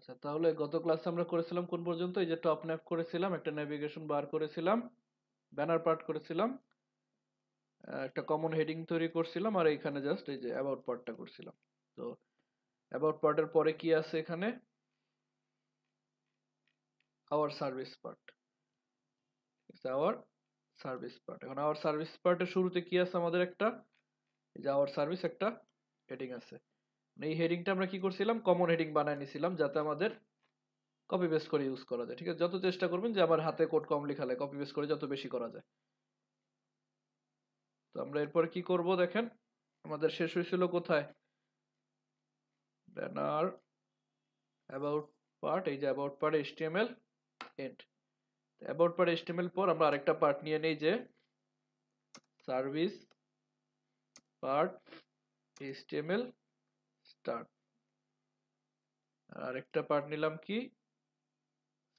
আচ্ছা, তাহলে গত ক্লাসে আমরা করেছিলাম কোন পর্যন্ত? এই যে টপ ন্যাপ করেছিলাম, একটা নেভিগেশন বার করেছিলাম, ব্যানার পার্ট করেছিলাম, একটা কমন হেডিং তৈরি করছিলাম, আর এইখানে জাস্ট এই যে অ্যাবাউট পার্টটা করছিলাম। তো অ্যাবাউট পার্টের পরে কি আছে এখানে? Our service part. Our service part. এখন আওয়ার সার্ভিস পার্টের শুরুতে কি আছে আমাদের? একটা এই যে আওয়ার সার্ভিস একটা হেডিং আছে। এই হেডিংটা আমরা কি করছিলাম? কমন হেডিং বানায় নিছিলাম যাতে আমাদের কপি পেস্ট করে ইউজ করা যায়। ঠিক আছে, যত চেষ্টা করবেন যে আমার হাতে কোড কম লেখা লাগে, কপি পেস্ট করে যত বেশি করা যায়। তো আমরা এরপরে কি করব দেখেন, আমাদের শেষ হয়েছিল কোথায়? ব্যানার অ্যাবাউট পার্ট, এই যে about part HTML end. About part HTML পর আমরা আরেকটা পার্ট নিয়ে নেই যে সার্ভিস পার্ট এইচটিএমএল স্টার্ট। আর আরেকটা পার্ট নিলাম কি?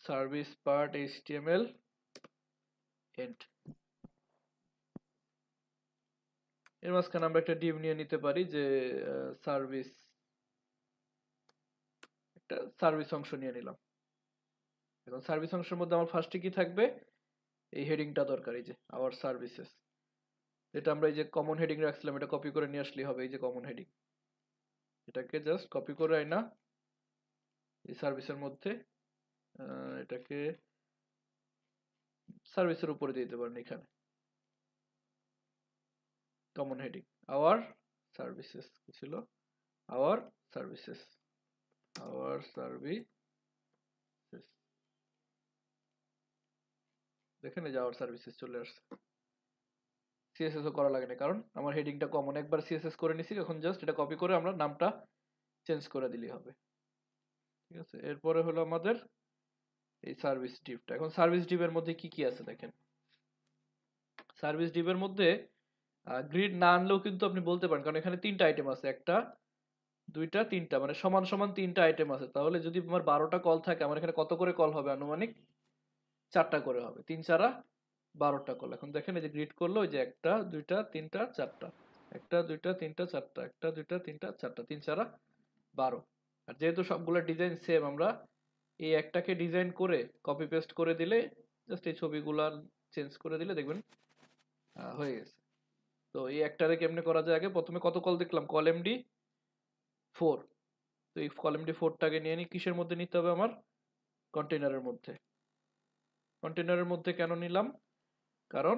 Service part HTML end. এর মাঝখানে আমরা একটা ডিভ নিয়ে নিতে পারি যে সার্ভিস, একটা সার্ভিস অংশ নিয়ে নিলাম। এখন সার্ভিস অংশের মধ্যে আমার ফার্স্টে কি থাকবে? এই হেডিংটা দরকার, এই যে আওয়ার সার্ভিসেস, যেটা আমরা এই যে কমন হেডিং রাখছিলাম, এটা কপি করে নিয়ে আসলেই হবে। এই যে কমন হেডিং, এটাকে জাস্ট কপি করে আইনা এই সার্ভিসের মধ্যে এটাকে সার্ভিসের উপরে দিয়ে দিতে পারেন। এখানে কমন হেডিং আওয়ার সার্ভিসেস কি ছিল? Hour services, hour services. দেখেন এই যে আওয়ার সার্ভিসেস চলে আসছে। সিএসএস ও করা লাগে না, কারণ আমার হেডিংটা কমন, একবার সিএসএস করে নিছি। এখন জাস্ট এটা কপি করে আমরা নামটা চেঞ্জ করে দিলেই হবে। ঠিক আছে, এরপরে হলো আমাদের এই সার্ভিস ডিভটা। এখন সার্ভিস ডিভের মধ্যে কি কি আছে দেখেন। সার্ভিস ডিভের মধ্যে গ্রিড না আনলেও কিন্তু আপনি বলতে পারেন, কারণ এখানে তিনটা আইটেম আছে, একটা দুইটা তিনটা, মানে সমান সমান তিনটা আইটেম আছে। তাহলে যদি আমার 12টা কল থাকে, আমার এখানে কত করে কল হবে? আনুমানিক 4টা করে হবে। 3 4 12টা কল। এখন দেখেন এই যে গ্রিড করলো, ওই যে একটা দুইটা তিনটা চারটা, একটা দুইটা তিনটা চারটা, একটা দুইটা তিনটা চারটা, 3 4 12। আর যেহেতু সবগুলো ডিজাইন সেম, আমরা এই একটাকে ডিজাইন করে কপি পেস্ট করে দিলে, জাস্ট এই ছবিগুলা চেঞ্জ করে দিলে দেখবেন হয়ে গেছে। তো এই একটারে কেমনে করা যায়? আগে প্রথমে কত কল দেখলাম? Call MD 4। তো এই কল এমডি 4টাকে নিয়ে নিই, কিসের মধ্যে নিতে হবে আমার? কন্টেনারের মধ্যে। কন্টেনারের মধ্যে কেন নিলাম? কারণ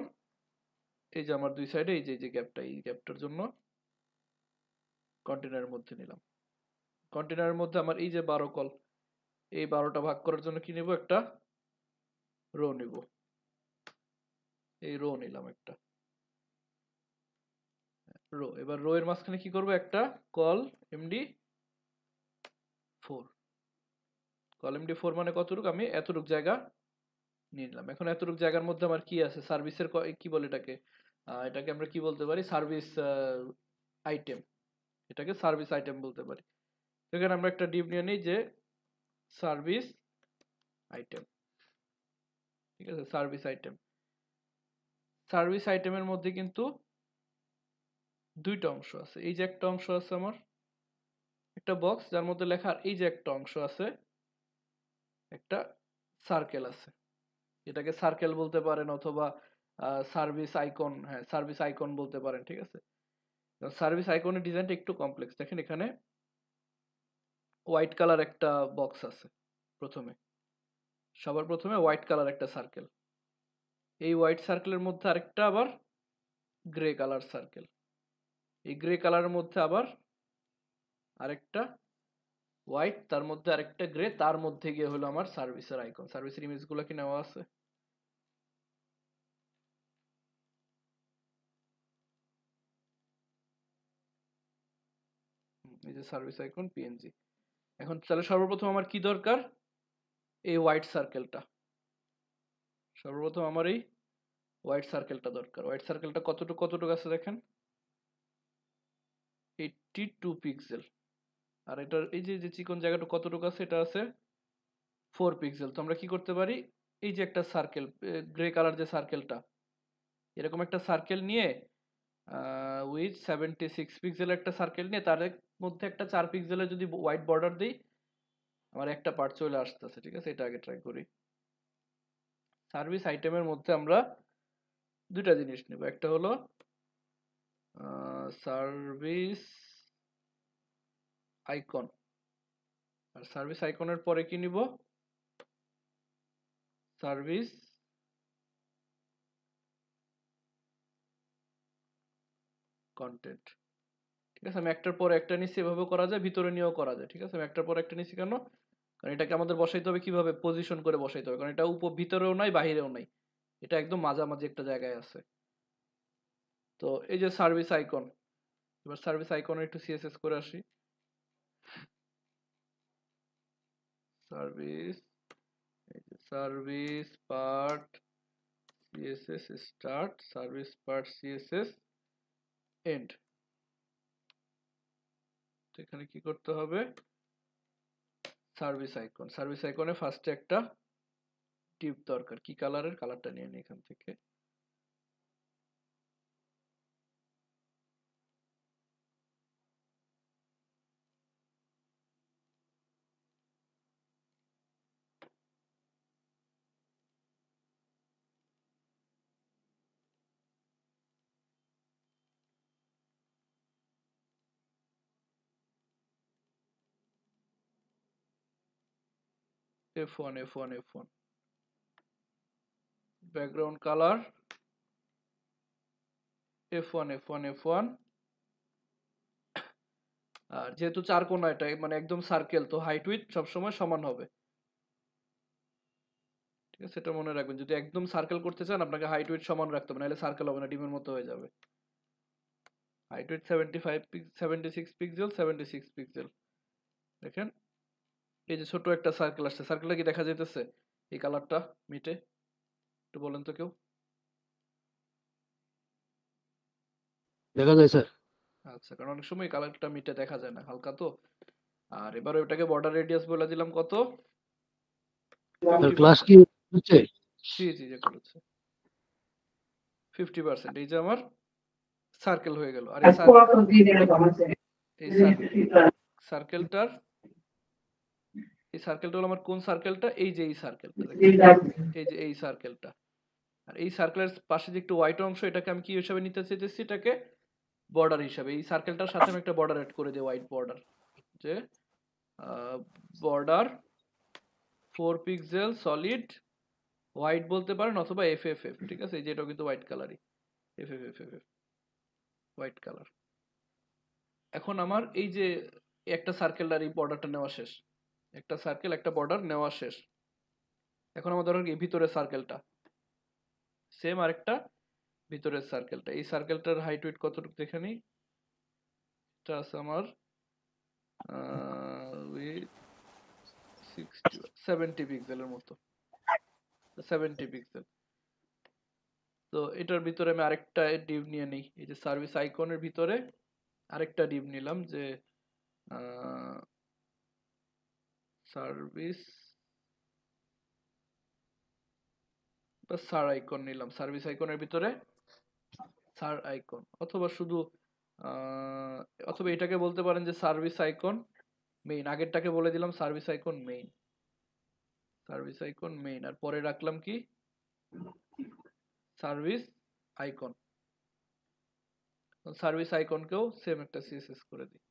এই যে আমার দুই সাইডে এই যে গ্যাপটা, এই গ্যাপটার জন্য কন্টেনারের মধ্যে নিলাম। কন্টেনারের মধ্যে আমার এই যে 12 কল, এই 12টা ভাগ করার জন্য কি নিব? একটা রো নিব। এই রো নিলাম একটা রো। এবার রো এর মাঝখানে কি করব? একটা কল এমডি 4। কল এমডি 4 মানে কতটুক? আমি এতটুক জায়গা নিয়ে নিলাম। এখন এতটুক জায়গার মধ্যে আমার কি আছে? সার্ভিসের কি বলে এটাকে? এটাকে আমরা কি বলতে পারি? Service item. এটাকে সার্ভিস আইটেম বলতে পারি। এখানে আমরা একটা ডিভ নিয়ে নিই যে সার্ভিস আইটেম। ঠিক আছে, সার্ভিস আইটেম। সার্ভিস আইটেমের মধ্যে কিন্তু দুইটা অংশ আছে। এই যে একটা অংশ আছে আমার, একটা বক্স যার মধ্যে লেখা, আর এই যে একটা অংশ আছে, একটা সার্কেল আছে। এটাকে সার্কেল বলতে পারেন, অথবা সার্ভিস আইকন, হ্যাঁ সার্ভিস আইকন বলতে পারেন। ঠিক আছে, সার্ভিস আইকনের ডিজাইনটা একটু কমপ্লেক্স। দেখেন এখানে হোয়াইট কালার একটা বক্স আছে প্রথমে, সবার প্রথমে হোয়াইট কালার একটা সার্কেল, এই হোয়াইট সার্কেলের মধ্যে আরেকটা আবার গ্রে কালার সার্কেল, এই গ্রে কালারের মধ্যে আবার আরেকটা হোয়াইট, তার মধ্যে আরেকটা গ্রে, তার মধ্যে গিয়ে হলো আমার সার্ভিসের আইকন। সার্ভিসের ইমেজগুলো কি নেওয়া আছে? এই যে সার্ভিস আইকন পিএনজি। এখন তাহলে সর্বপ্রথম আমার কি দরকার? এই হোয়াইট সার্কেলটা। সর্বপ্রথম আমার এই হোয়াইট সার্কেলটা দরকার। হোয়াইট সার্কেলটা কতটুকু কতটুকু আছে দেখেন, 82 পিক্সেল। আর এটার এই যে চিকন জায়গাটা কতটুকু আছে? এটা আছে 4 পিক্সেল। তো আমরা কি করতে পারি? এই যে একটা সার্কেল, গ্রে কালার যে সার্কেলটা, এরকম একটা সার্কেল নিয়ে উইথ 76 পিক্সেল একটা সার্কেল নিয়ে তার মধ্যে একটা 4 পিক্সেলের যদি হোয়াইট বর্ডার দিই, আমার একটা পার্ট চলে আসতেছে, ঠিক আছে, এটা আগে ট্রাই করি। সার্ভিস আইটেমের মধ্যে আমরা দুইটা জিনিস নেব, একটা হলো সার্ভিস আইকন, আর সার্ভিস আইকনের পরে কি নিব, সার্ভিস কন্টেন্ট। ঠিক আছে, আমি একটার পর একটা নিচ্ছি, এভাবে করা যায়, ভিতরে নিয়েও করা যায়। ঠিক আছে, আমি একটার পর একটা নিচ্ছি কেন, কারণ এটাকে আমাদের বসাইতে হবে কিভাবে, পজিশন করে বসাইতে হবে, কারণ এটা ভিতরেও নাই বাহিরেও নাই, এটা একদম মাঝামাঝি একটা জায়গায় আছে। তো এই যে সার্ভিস আইকন, এবার সার্ভিস আইকনে একটু সিএসএস করে আসি। সার্ভিস, এই যে service part CSS start, service part CSS end. এখানে কি করতে হবে, সার্ভিস আইকন, সার্ভিস আইকনে ফার্স্টে একটা টিপ দরকার, কি কালারের, কালারটা নিয়ে নিই এখান থেকে। F1 F1 F1 background colour F1 F1 F1। আর যেহেতু চার কোণা এটা মানে একদম সার্কেল, তো হাইট উইডথ সবসময় সমান হবে। ঠিক আছে, এটা মনে রাখবেন, যদি একদম সার্কেল করতে চান আপনাকে হাইট উইডথ সমান রাখতে হবে, নাহলে সার্কেল হবে না, ডিমের মতো হয়ে যাবে। Height width 76 pixel, 76 pixel. দেখেন এই যে ছোট একটা সার্কেল আসছে, সার্কেলটা কি দেখা যাইতেছে এই কালারটা মিটে, একটু বলেন তো কেউ। দেখা যায় স্যার। আচ্ছা, কারণ অনেক সময় কালারটা মিটে দেখা যায় না, হালকা তো। আর এবার ওটাকে বর্ডার রেডিয়াস বলে দিলাম কত, স্যার ক্লাস 50%। কি হচ্ছে? জি জি যে করেছে 50%, এই যে আমার সার্কেল হয়ে গেল। আর এই সার্কেলটার, এই সার্কেলটা হলো আমার কোন সার্কেলটা, এই যে এই সার্কেলটা, এই যে এই সার্কেলটা। আর এই সার্কেলের পাশে যে একটু হোয়াইট অংশ, এটাকে আমি কি হিসাবে নিতে চাইতেছি, এটাকে বর্ডার হিসাবে। এই সার্কেলটার সাথে আমি একটা বর্ডার অ্যাড করে দিই, হোয়াইট বর্ডার, যে বর্ডার 4 পিক্সেল সলিড হোয়াইট বলতে পারেন, অথবা এফ এফ এফ। ঠিক আছে, এই যে এটাও কিন্তু হোয়াইট কালারই, F F F F F white colour. এখন আমার এই যে একটা সার্কেলটার এই বর্ডারটা নেওয়া শেষ, একটা সার্কেল একটা বর্ডার নেওয়া শেষ। এখন আমার ধরেন কি ভিতরের সার্কেলটা সেম, আরেকটা ভিতরের সার্কেলটা, এই সার্কেলটার হাইট উইডথ কতটুকু দেখে নিই। এটা আছে আমার উইথ 70 পিক্সেলের মতো, 70 পিক্সেল। তো এটার ভিতরে আমি আরেকটা ডিভ নিয়ে নিই, এই যে সার্ভিস আইকনের ভিতরে আরেকটা ডিভ নিলাম, যে সার্ভিস বা সার আইকন নিলাম, সার্ভিস আইকনের ভিতরে সার আইকন, অথবা শুধু অথবা এটাকে বলতে পারেন যে সার্ভিস আইকন মেইন, আগেরটাকে বলে দিলাম service icon main, service icon main. আর পরে রাখলাম কি, সার্ভিস আইকন। সার্ভিস আইকনকেও সেম একটা সিএসএস করে দিই।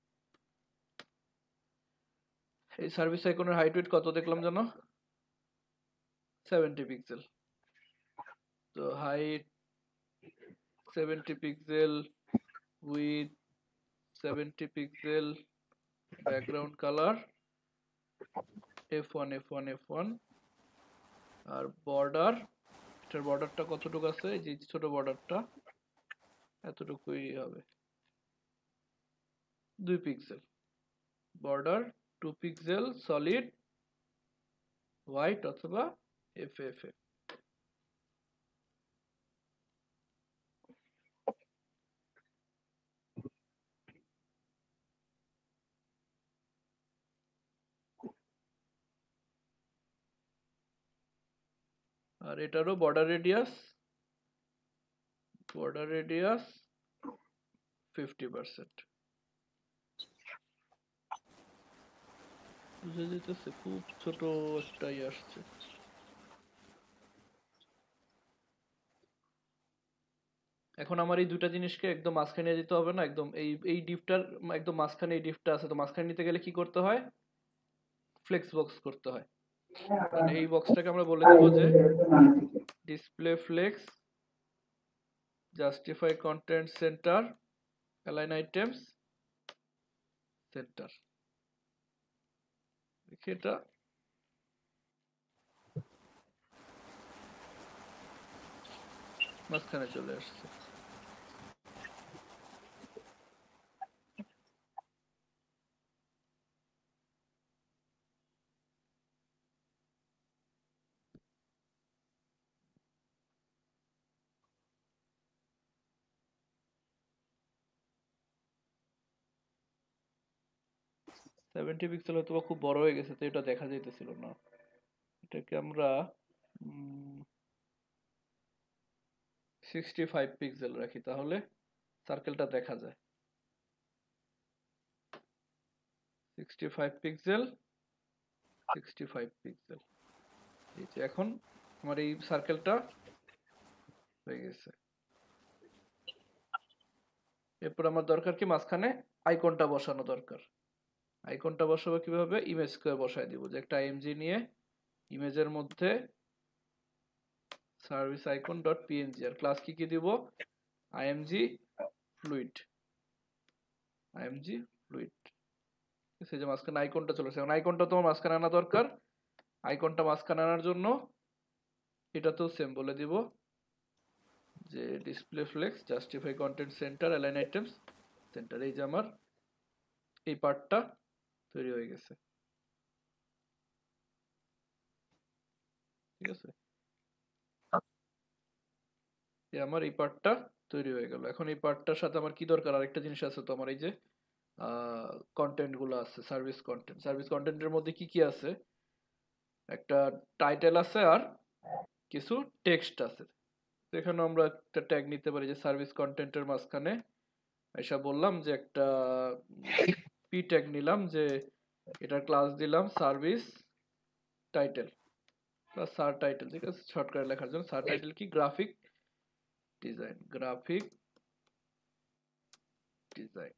এই সার্ভিস আইকনের হাইট উইডথ কত দেখলাম জানো, 70 পিক্সেল। তো height 70 pixel, width 70 pixel, background colour F1 F1 F1। আর বর্ডার, এটার বর্ডারটা কতটুকু আছে, এই যে ছোট বর্ডারটা এতটুকুই হবে, 2 pixel. Border 2 pixel solid white অথবা এফ এফ এফ। আর এটারও বর্ডার রেডিয়াস 50%। বুঝে যেতেছে খুব ছোট একটাই আসছে। এখন আমার এই দুইটা জিনিসকে একদম মাঝখানে নিয়ে যেতে হবে না, একদম এই ডিপটার একদম মাঝখানে এই ডিপটা আছে, তো মাঝখানে নিতে গেলে কি করতে হয়? ফ্লেক্স বক্স করতে হয়। তাহলে এই বক্সটাকে আমরা বলে দিব যে display flakes justify content centre align items centre. দেখি এটা মাঝখানে চলে আসছে। সেভেন্টি পিক্সেল হয়তো বা খুব বড় হয়ে গেছে, তো এটা দেখা যাইতেছিল না। এটাকে আমরা 65 পিক্সেল রাখি, তাহলে সার্কেলটা দেখা যায়। 65 পিক্সেল, 65 পিক্সেল। এই যে এখন আমার এই সার্কেলটা হয়ে গেছে। এরপর আমার দরকার কি, মাঝখানে আইকনটা বসানো দরকার। আইকনটা বসাবো কিভাবে? ইমেজ স্কোয়ার বসায় দিব, যে একটা আইএমজি নিয়ে ইমেজের মধ্যে সার্ভিস আইকন ডট পিএনজি, আর ক্লাস কি কি দিব? IMG fluid, IMG fluid. সেই যে মাঝখানে আইকনটা চলে আসছে, এখন আইকনটা তোমার মাঝখানে আনা দরকার। আইকনটা মাঝখানে আনার জন্য এটাতেও সেম বলে দিব যে display flakes justify content centre align items centre. এই যে আমার এই পার্টটা তৈরি হয়ে গেছে, ঠিক আছে? এই আমার এই পার্টটা তৈরি হয়ে গেল। এখন এই পার্টটার সাথে আমার কি দরকার? আরেকটা জিনিস আছে তো আমার, এই যে কন্টেন্ট গুলো আছে, সার্ভিস কন্টেন্ট। সার্ভিস কন্টেন্টের মধ্যে কি কি আছে? একটা টাইটেল আছে আর কিছু টেক্সট আছে। তো এখানে আমরা একটা ট্যাগ নিতে পারি, যে সার্ভিস কন্টেন্টের মাঝখানে এসা বললাম যে একটা পি ট্যাগ নিলাম, যে এটার ক্লাস দিলাম সার্ভিস টাইটেল প্লাস সার টাইটেল, ঠিক আছে? শর্টকাটে লেখার জন্য সার টাইটেল কি? Graphic design, graphic design.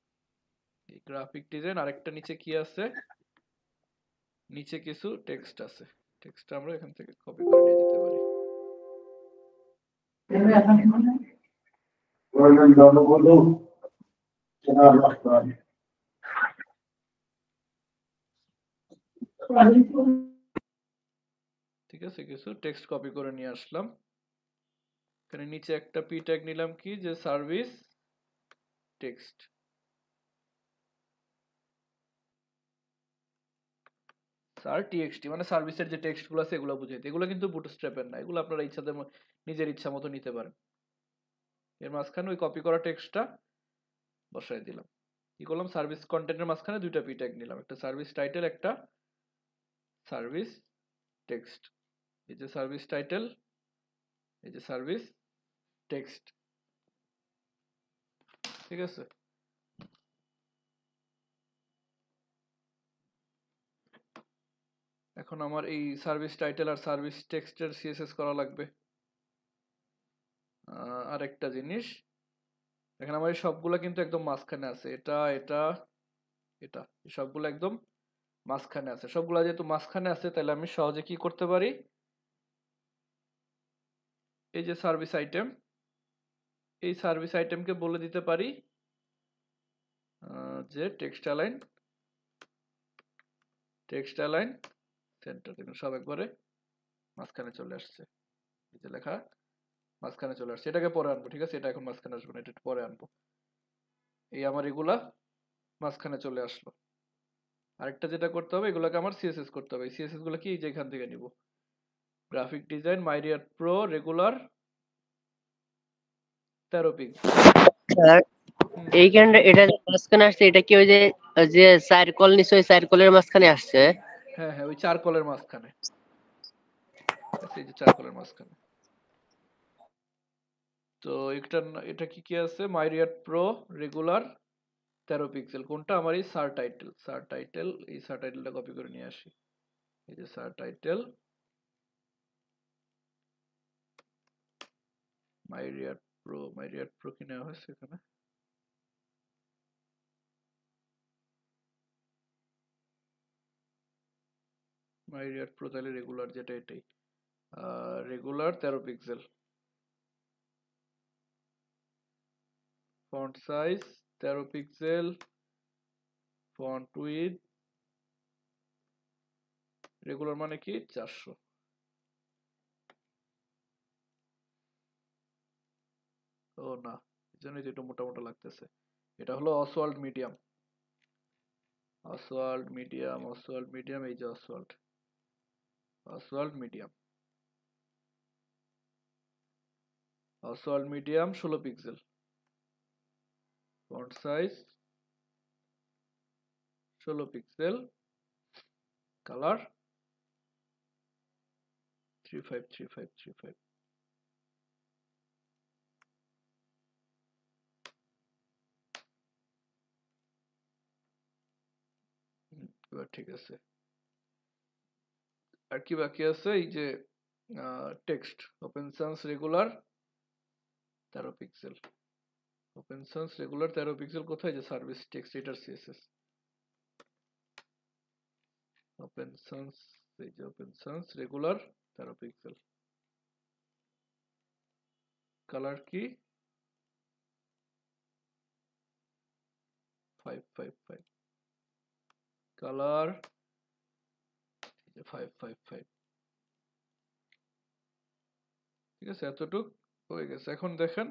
এই গ্রাফিক ডিজাইন। আরেকটা নিচে কি আছে? নিচে কিছু টেক্সট আছে, টেক্সটটা আমরা এখান থেকে কপি করে নিয়ে যেতে পারি। ঠিক আছে, কিছু টেক্সট কপি করে নিয়ে আসলাম। এখানে নিচে একটা পি ট্যাগ নিলাম কি, যে সার্ভিস টেক্সট। সার টিএক্সটি মানে সার্ভিসের যে টেক্সট গুলো আছে এগুলো বুঝাইতে। এগুলো কিন্তু বুটস্ট্র্যাপের না, এগুলো আপনারা ইচ্ছাতে নিজের ইচ্ছা মতো নিতে পারেন। এর মাঝখানে ওই কপি করা টেক্সটটা বসাই দিলাম। কি করলাম? সার্ভিস কন্টেন্টের মাঝখানে দুইটা পি ট্যাগ নিলাম, একটা সার্ভিস টাইটেল, একটা সার্ভিস টেক্সট। এই যে সার্ভিস টাইটেল, এই যে সার্ভিস টেক্সট, ঠিক আছে? এখন আমার এই সার্ভিস টাইটেল আর সার্ভিস টেক্সটের সিএসএস করা লাগবে। আরেকটা জিনিস, এখানে আমার এই সবগুলা কিন্তু একদম মাঝখানে আছে, এটা এটা এটা, সবগুলো একদম মাঝখানে আছে। সবগুলা যেহেতু মাঝখানে আছে, তাহলে আমি সহজে কি করতে পারি? এই যে সার্ভিস আইটেম, এই সার্ভিস আইটেমকে বলে দিতে পারি যে টেক্সট অ্যালাইন সেন্টার। দেখুন সব একবারে মাঝখানে চলে আসছে, এই যে লেখা মাঝখানে চলে আসছে। এটাকে পরে আনবো, ঠিক আছে? এটা এখন মাঝখানে আসবে না, এটা পরে আনবো। এই আমার এগুলা মাঝখানে চলে আসলো। আরেকটা যেটা করতে হবে, এগুলোকে আমার সিএসএস করতে হবে। সিএসএস গুলো কি? এই যে এখান থেকে নিব, graphic design Myriad Pro regular 13 pixel. Sir এইখানটা এটা যে মাঝখানে আসছে, এটা কি ওই যে যে সার্কেল নিচে ওই সার্কেলের মাঝখানে আসছে? হ্যাঁ হ্যাঁ, ওই চারকলের মাঝখানে, এই যে চারকলের মাঝখানে। তো এটা কি কি আছে? মাইরিয়াট প্রো রেগুলার 13 পিক্সেল। কোনটা? আমার এই সার টাইটেল এই সার টাইটেলটা কপি করে নিয়ে আসি। এই যে সার টাইটেল মাই রিয়াক্ট প্রো কি নেওয়া হয়েছে এখানে? মাই রিয়াক্ট প্রো তাহলে রেগুলার যেটা এটাই। Regular 13 pixel, font size 13 pixel, font width regular মানে কি 400। ও না, এই জন্যই তো একটু মোটা মোটা লাগতেছে। এটা হলো অসওয়াল্ড মিডিয়াম, এই যে Oswald medium 16 pixel, font size 16 pixel, colour 353535। এবার ঠিক আছে। আর কি বাকি আছে? এই যে text open Sans regular 13 pixel, open Sans regular 13 pixel কোথায়? যে সার্ভিস টেক্সট এটার সিএসএস ওপেন সান্স, এই যে open Sans regular 13 pixel, colour কি 555, কালার 555। ঠিক আছে, এতটুক হয়ে গেছে। এখন দেখেন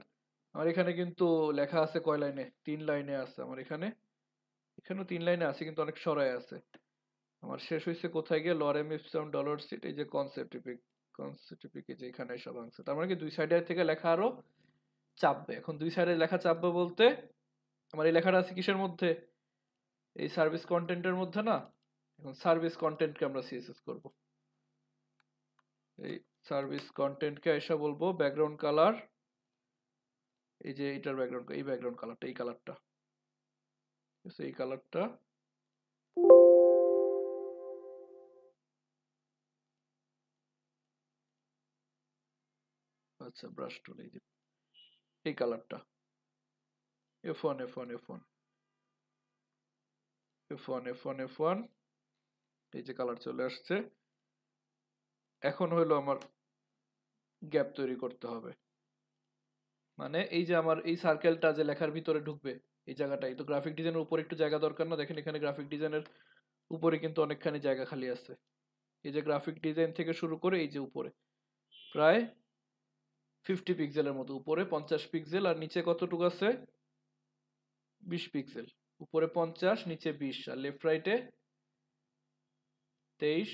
আমার এখানে কিন্তু লেখা আছে কয় লাইনে? 3 লাইনে আছে আমার এখানে, এখানেও 3 লাইনে আছে কিন্তু অনেক সরায় আছে। আমার শেষ হয়েছে কোথায় গিয়ে? লরেম ইপসাম ডলার সিট, এই যে কনসেপ্টিফিক এই যে এখানে সব আনছে। তার মানে কি দুই সাইডে থেকে লেখা আরো চাপবে। এখন দুই সাইডে লেখা চাপবে বলতে আমার এই লেখাটা আছে কিসের মধ্যে? এই সার্ভিস কন্টেন্টের মধ্যে না। এখন সার্ভিস কন্টেন্টকে আমরা সিএসএস করব। এই সার্ভিস কন্টেন্টকে এসে বলবো ব্যাকগ্রাউন্ড কালার, এই যে এটার ব্যাকগ্রাউন্ড, এই ব্যাকগ্রাউন্ড কালারটা, এই কালারটা, এই কালারটা আচ্ছা ব্রাশ টুল, এই যে এই কালারটা F1 F1 F1 F1 F1 F1, এই যে কালার চলে আসছে। এখন হলো আমার গ্যাপ তৈরি করতে হবে। মানে এই যে আমার এই সার্কেলটা যে লেখার ভিতরে ঢুকবে এই জায়গাটাই তো গ্রাফিক ডিজাইনের উপরে একটু জায়গা দরকার না? দেখেন এখানে গ্রাফিক ডিজাইনের উপরে কিন্তু অনেকখানি জায়গা খালি আছে। এই যে গ্রাফিক ডিজাইন থেকে শুরু করে এই যে উপরে প্রায় 50 পিক্সেলের মতো, উপরে 50 পিক্সেল আর নিচে কতটুকু আছে? 20 পিক্সেল। উপরে 50, নিচে 20, আর লেফট রাইটে 23,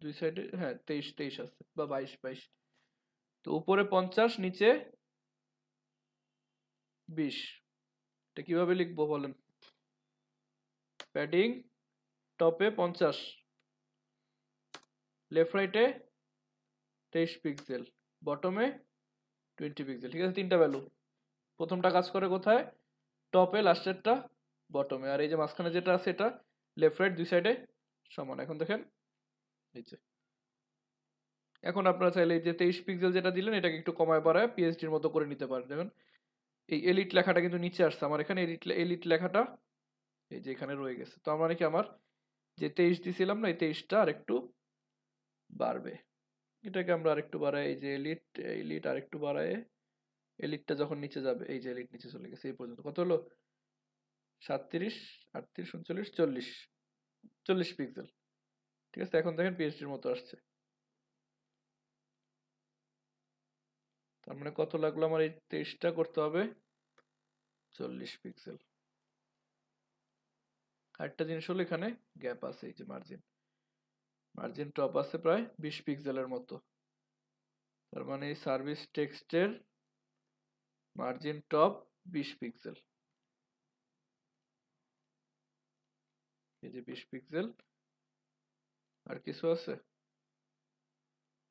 দুই সাইডে হ্যাঁ 23 আছে বা 22। তো উপরে 50, নিচে 20। এটা কিভাবে লিখবো বলেন? প্যাডিং টপে 50, লেফট রাইটে 23 পিক্সেল, বটমে 20 পিক্সেল। ঠিক আছে, তিনটা ভ্যালু। প্রথমটা কাজ করে কোথায়? টপে, লাস্টেরটা বটমে, আর এই যে মাঝখানে যেটা আছে এটা লেফট রাইট দুই সাইডে সমান। এখন দেখেন এই যে, এখন আপনারা চাইলে এই যে 23 পিক্সেল যেটা দিলেন এটাকে একটু কমায় বাড়ায় পিএইচডির মতো করে নিতে পারেন। দেখুন এই এলিট লেখাটা কিন্তু নিচে আসছে আমার এখানে, এলিট লেখাটা এই যে এখানে রয়ে গেছে। তো মানে কি আমার যে 23 দিছিলাম না, এই 23টা আর একটু বাড়বে। এটাকে আমরা আরেকটু বাড়াই, এই যে এলিট আরেকটু বাড়ায়, এলিটটা যখন নিচে যাবে, এই যে এলিট নিচে চলে গেছে এই পর্যন্ত। কত হলো? 37, 38, 39, 40, 40 পিক্সেল। ঠিক আছে, এখন দেখেন পিএইচডির মতো আসছে। তার মানে কত লাগলো? আমার এই 23টা করতে হবে 40 পিক্সেল। আরেকটা জিনিস হলো এখানে গ্যাপ আছে, এই যে মার্জিন টপ আছে প্রায় 20 পিক্সেলের মতো। তার মানে এই সার্ভিস টেক্সটের মার্জিন টপ 20 পিক্সেল, এই যে 20 পিক্সেল। আর কিছু আছে?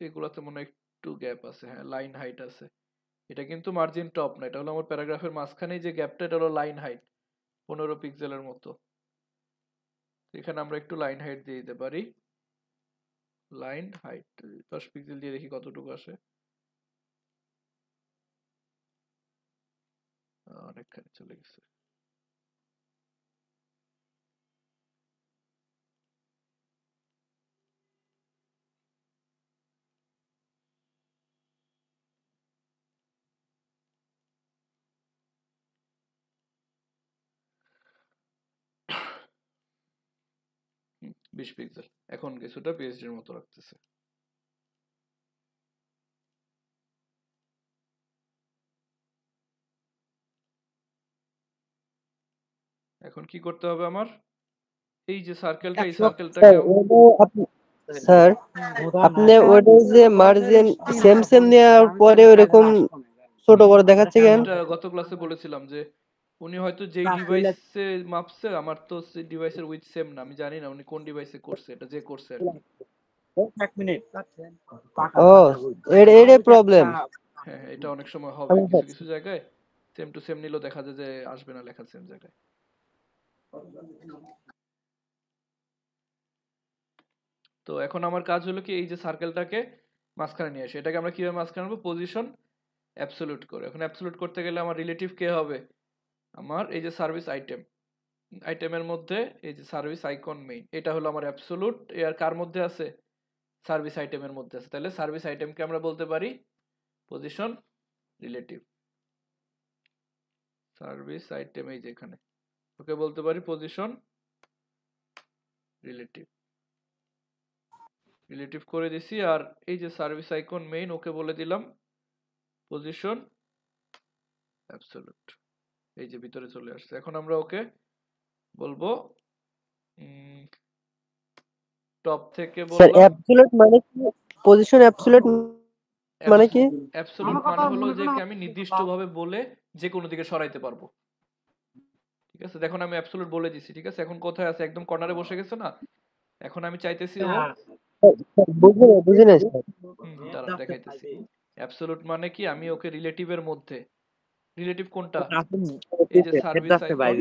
এগুলাতে মনে হয় একটু গ্যাপ আছে, হ্যাঁ লাইন হাইট আছে। এটা কিন্তু মার্জিন টপ না, এটা হলো আমার প্যারাগ্রাফের মাঝখানে যে গ্যাপটা, এটা হলো লাইন হাইট 15 পিক্সেলের মতো। এখানে আমরা একটু লাইন হাইট দিয়ে দিতে পারি। লাইন হাইট 10 পিক্সেল দিয়ে দেখি কতটুকু আসে। অনেকখানি চলে গেছে। হুম, 20 পিক্সেল। এখন কিছুটা পিএইচডির মতো রাখতেছে। এখন কি করতে হবে আমার, এই যে সার্কেলটা, এই স্যার সার্কেলটাকে স্যার আপনি ওটা যে মার্জিন সেম সেম নেওয়ার পরে ওরকম ছোট বড় দেখাচ্ছে কেন? এটা গত ক্লাসে বলেছিলাম যে উনি হয়তো যেই ডিভাইসে মাপছে, আমার তো ডিভাইসের উইথ সেম না, আমি জানি না উনি কোন ডিভাইসে করছে, এটা যে করছে আর কি। ও এর প্রবলেম। হ্যাঁ হ্যাঁ, এটা অনেক সময় হবে কিছু কিছু জায়গায় সেম টু সেম নিলেও দেখা যায় যে আসবে না লেখা সেম জায়গায়। তো এখন আমার কাজ হলো কি, এই যে সার্কেলটাকে মাঝখানে নিয়ে আসে, এটাকে আমরা কিভাবে মাঝখানে আনবো, পজিশন অ্যাবসলিউট করে। এখন অ্যাবসলিউট করতে গেলে আমার রিলেটিভ কে হবে, আমার এই যে সার্ভিস আইটেম, আইটেমের মধ্যে এই যে সার্ভিস আইকন মেইন, এটা হলো আমার অ্যাবসলিউট। এর কার মধ্যে আছে, সার্ভিস আইটেমের মধ্যে আছে। তাহলে সার্ভিস আইটেমকে আমরা বলতে পারি পজিশন রিলেটিভ। সার্ভিস আইটেম এই যে এখানে, ওকে বলতে পারি পজিশন রিলেটিভ। রিলেটিভ করে দিছি। আর এই যে সার্ভিস আইকন মেইন, ওকে বলে দিলাম পজিশন অ্যাবসলিউট। এই যে ভিতরে চলে আসছে। এখন আমরা ওকে বলবো টপ থেকে স্যার বললাম। অ্যাবসলিউট মানে কি? পজিশন অ্যাবসলিউট মানে কি? অ্যাবসলিউট মানে হলো যে কি আমি নির্দিষ্টভাবে বলে যে কোনো দিকে সরাইতে পারবো। ঠিক আছে, দেখুন আমি অ্যাবসলিউট বলে দিছি। ঠিক আছে, এখন কোথায় আছে, একদম কর্নারে বসে গেছে না। এখন আমি চাইতেছি ও বুঝি না স্যার। দাঁড়ান দেখাইতেছি। অ্যাবসলিউট মানে কি, আমি ওকে রিলেটিভের মধ্যে, রিলেটিভ কোনটা, এই যে সার্ভিস আইকন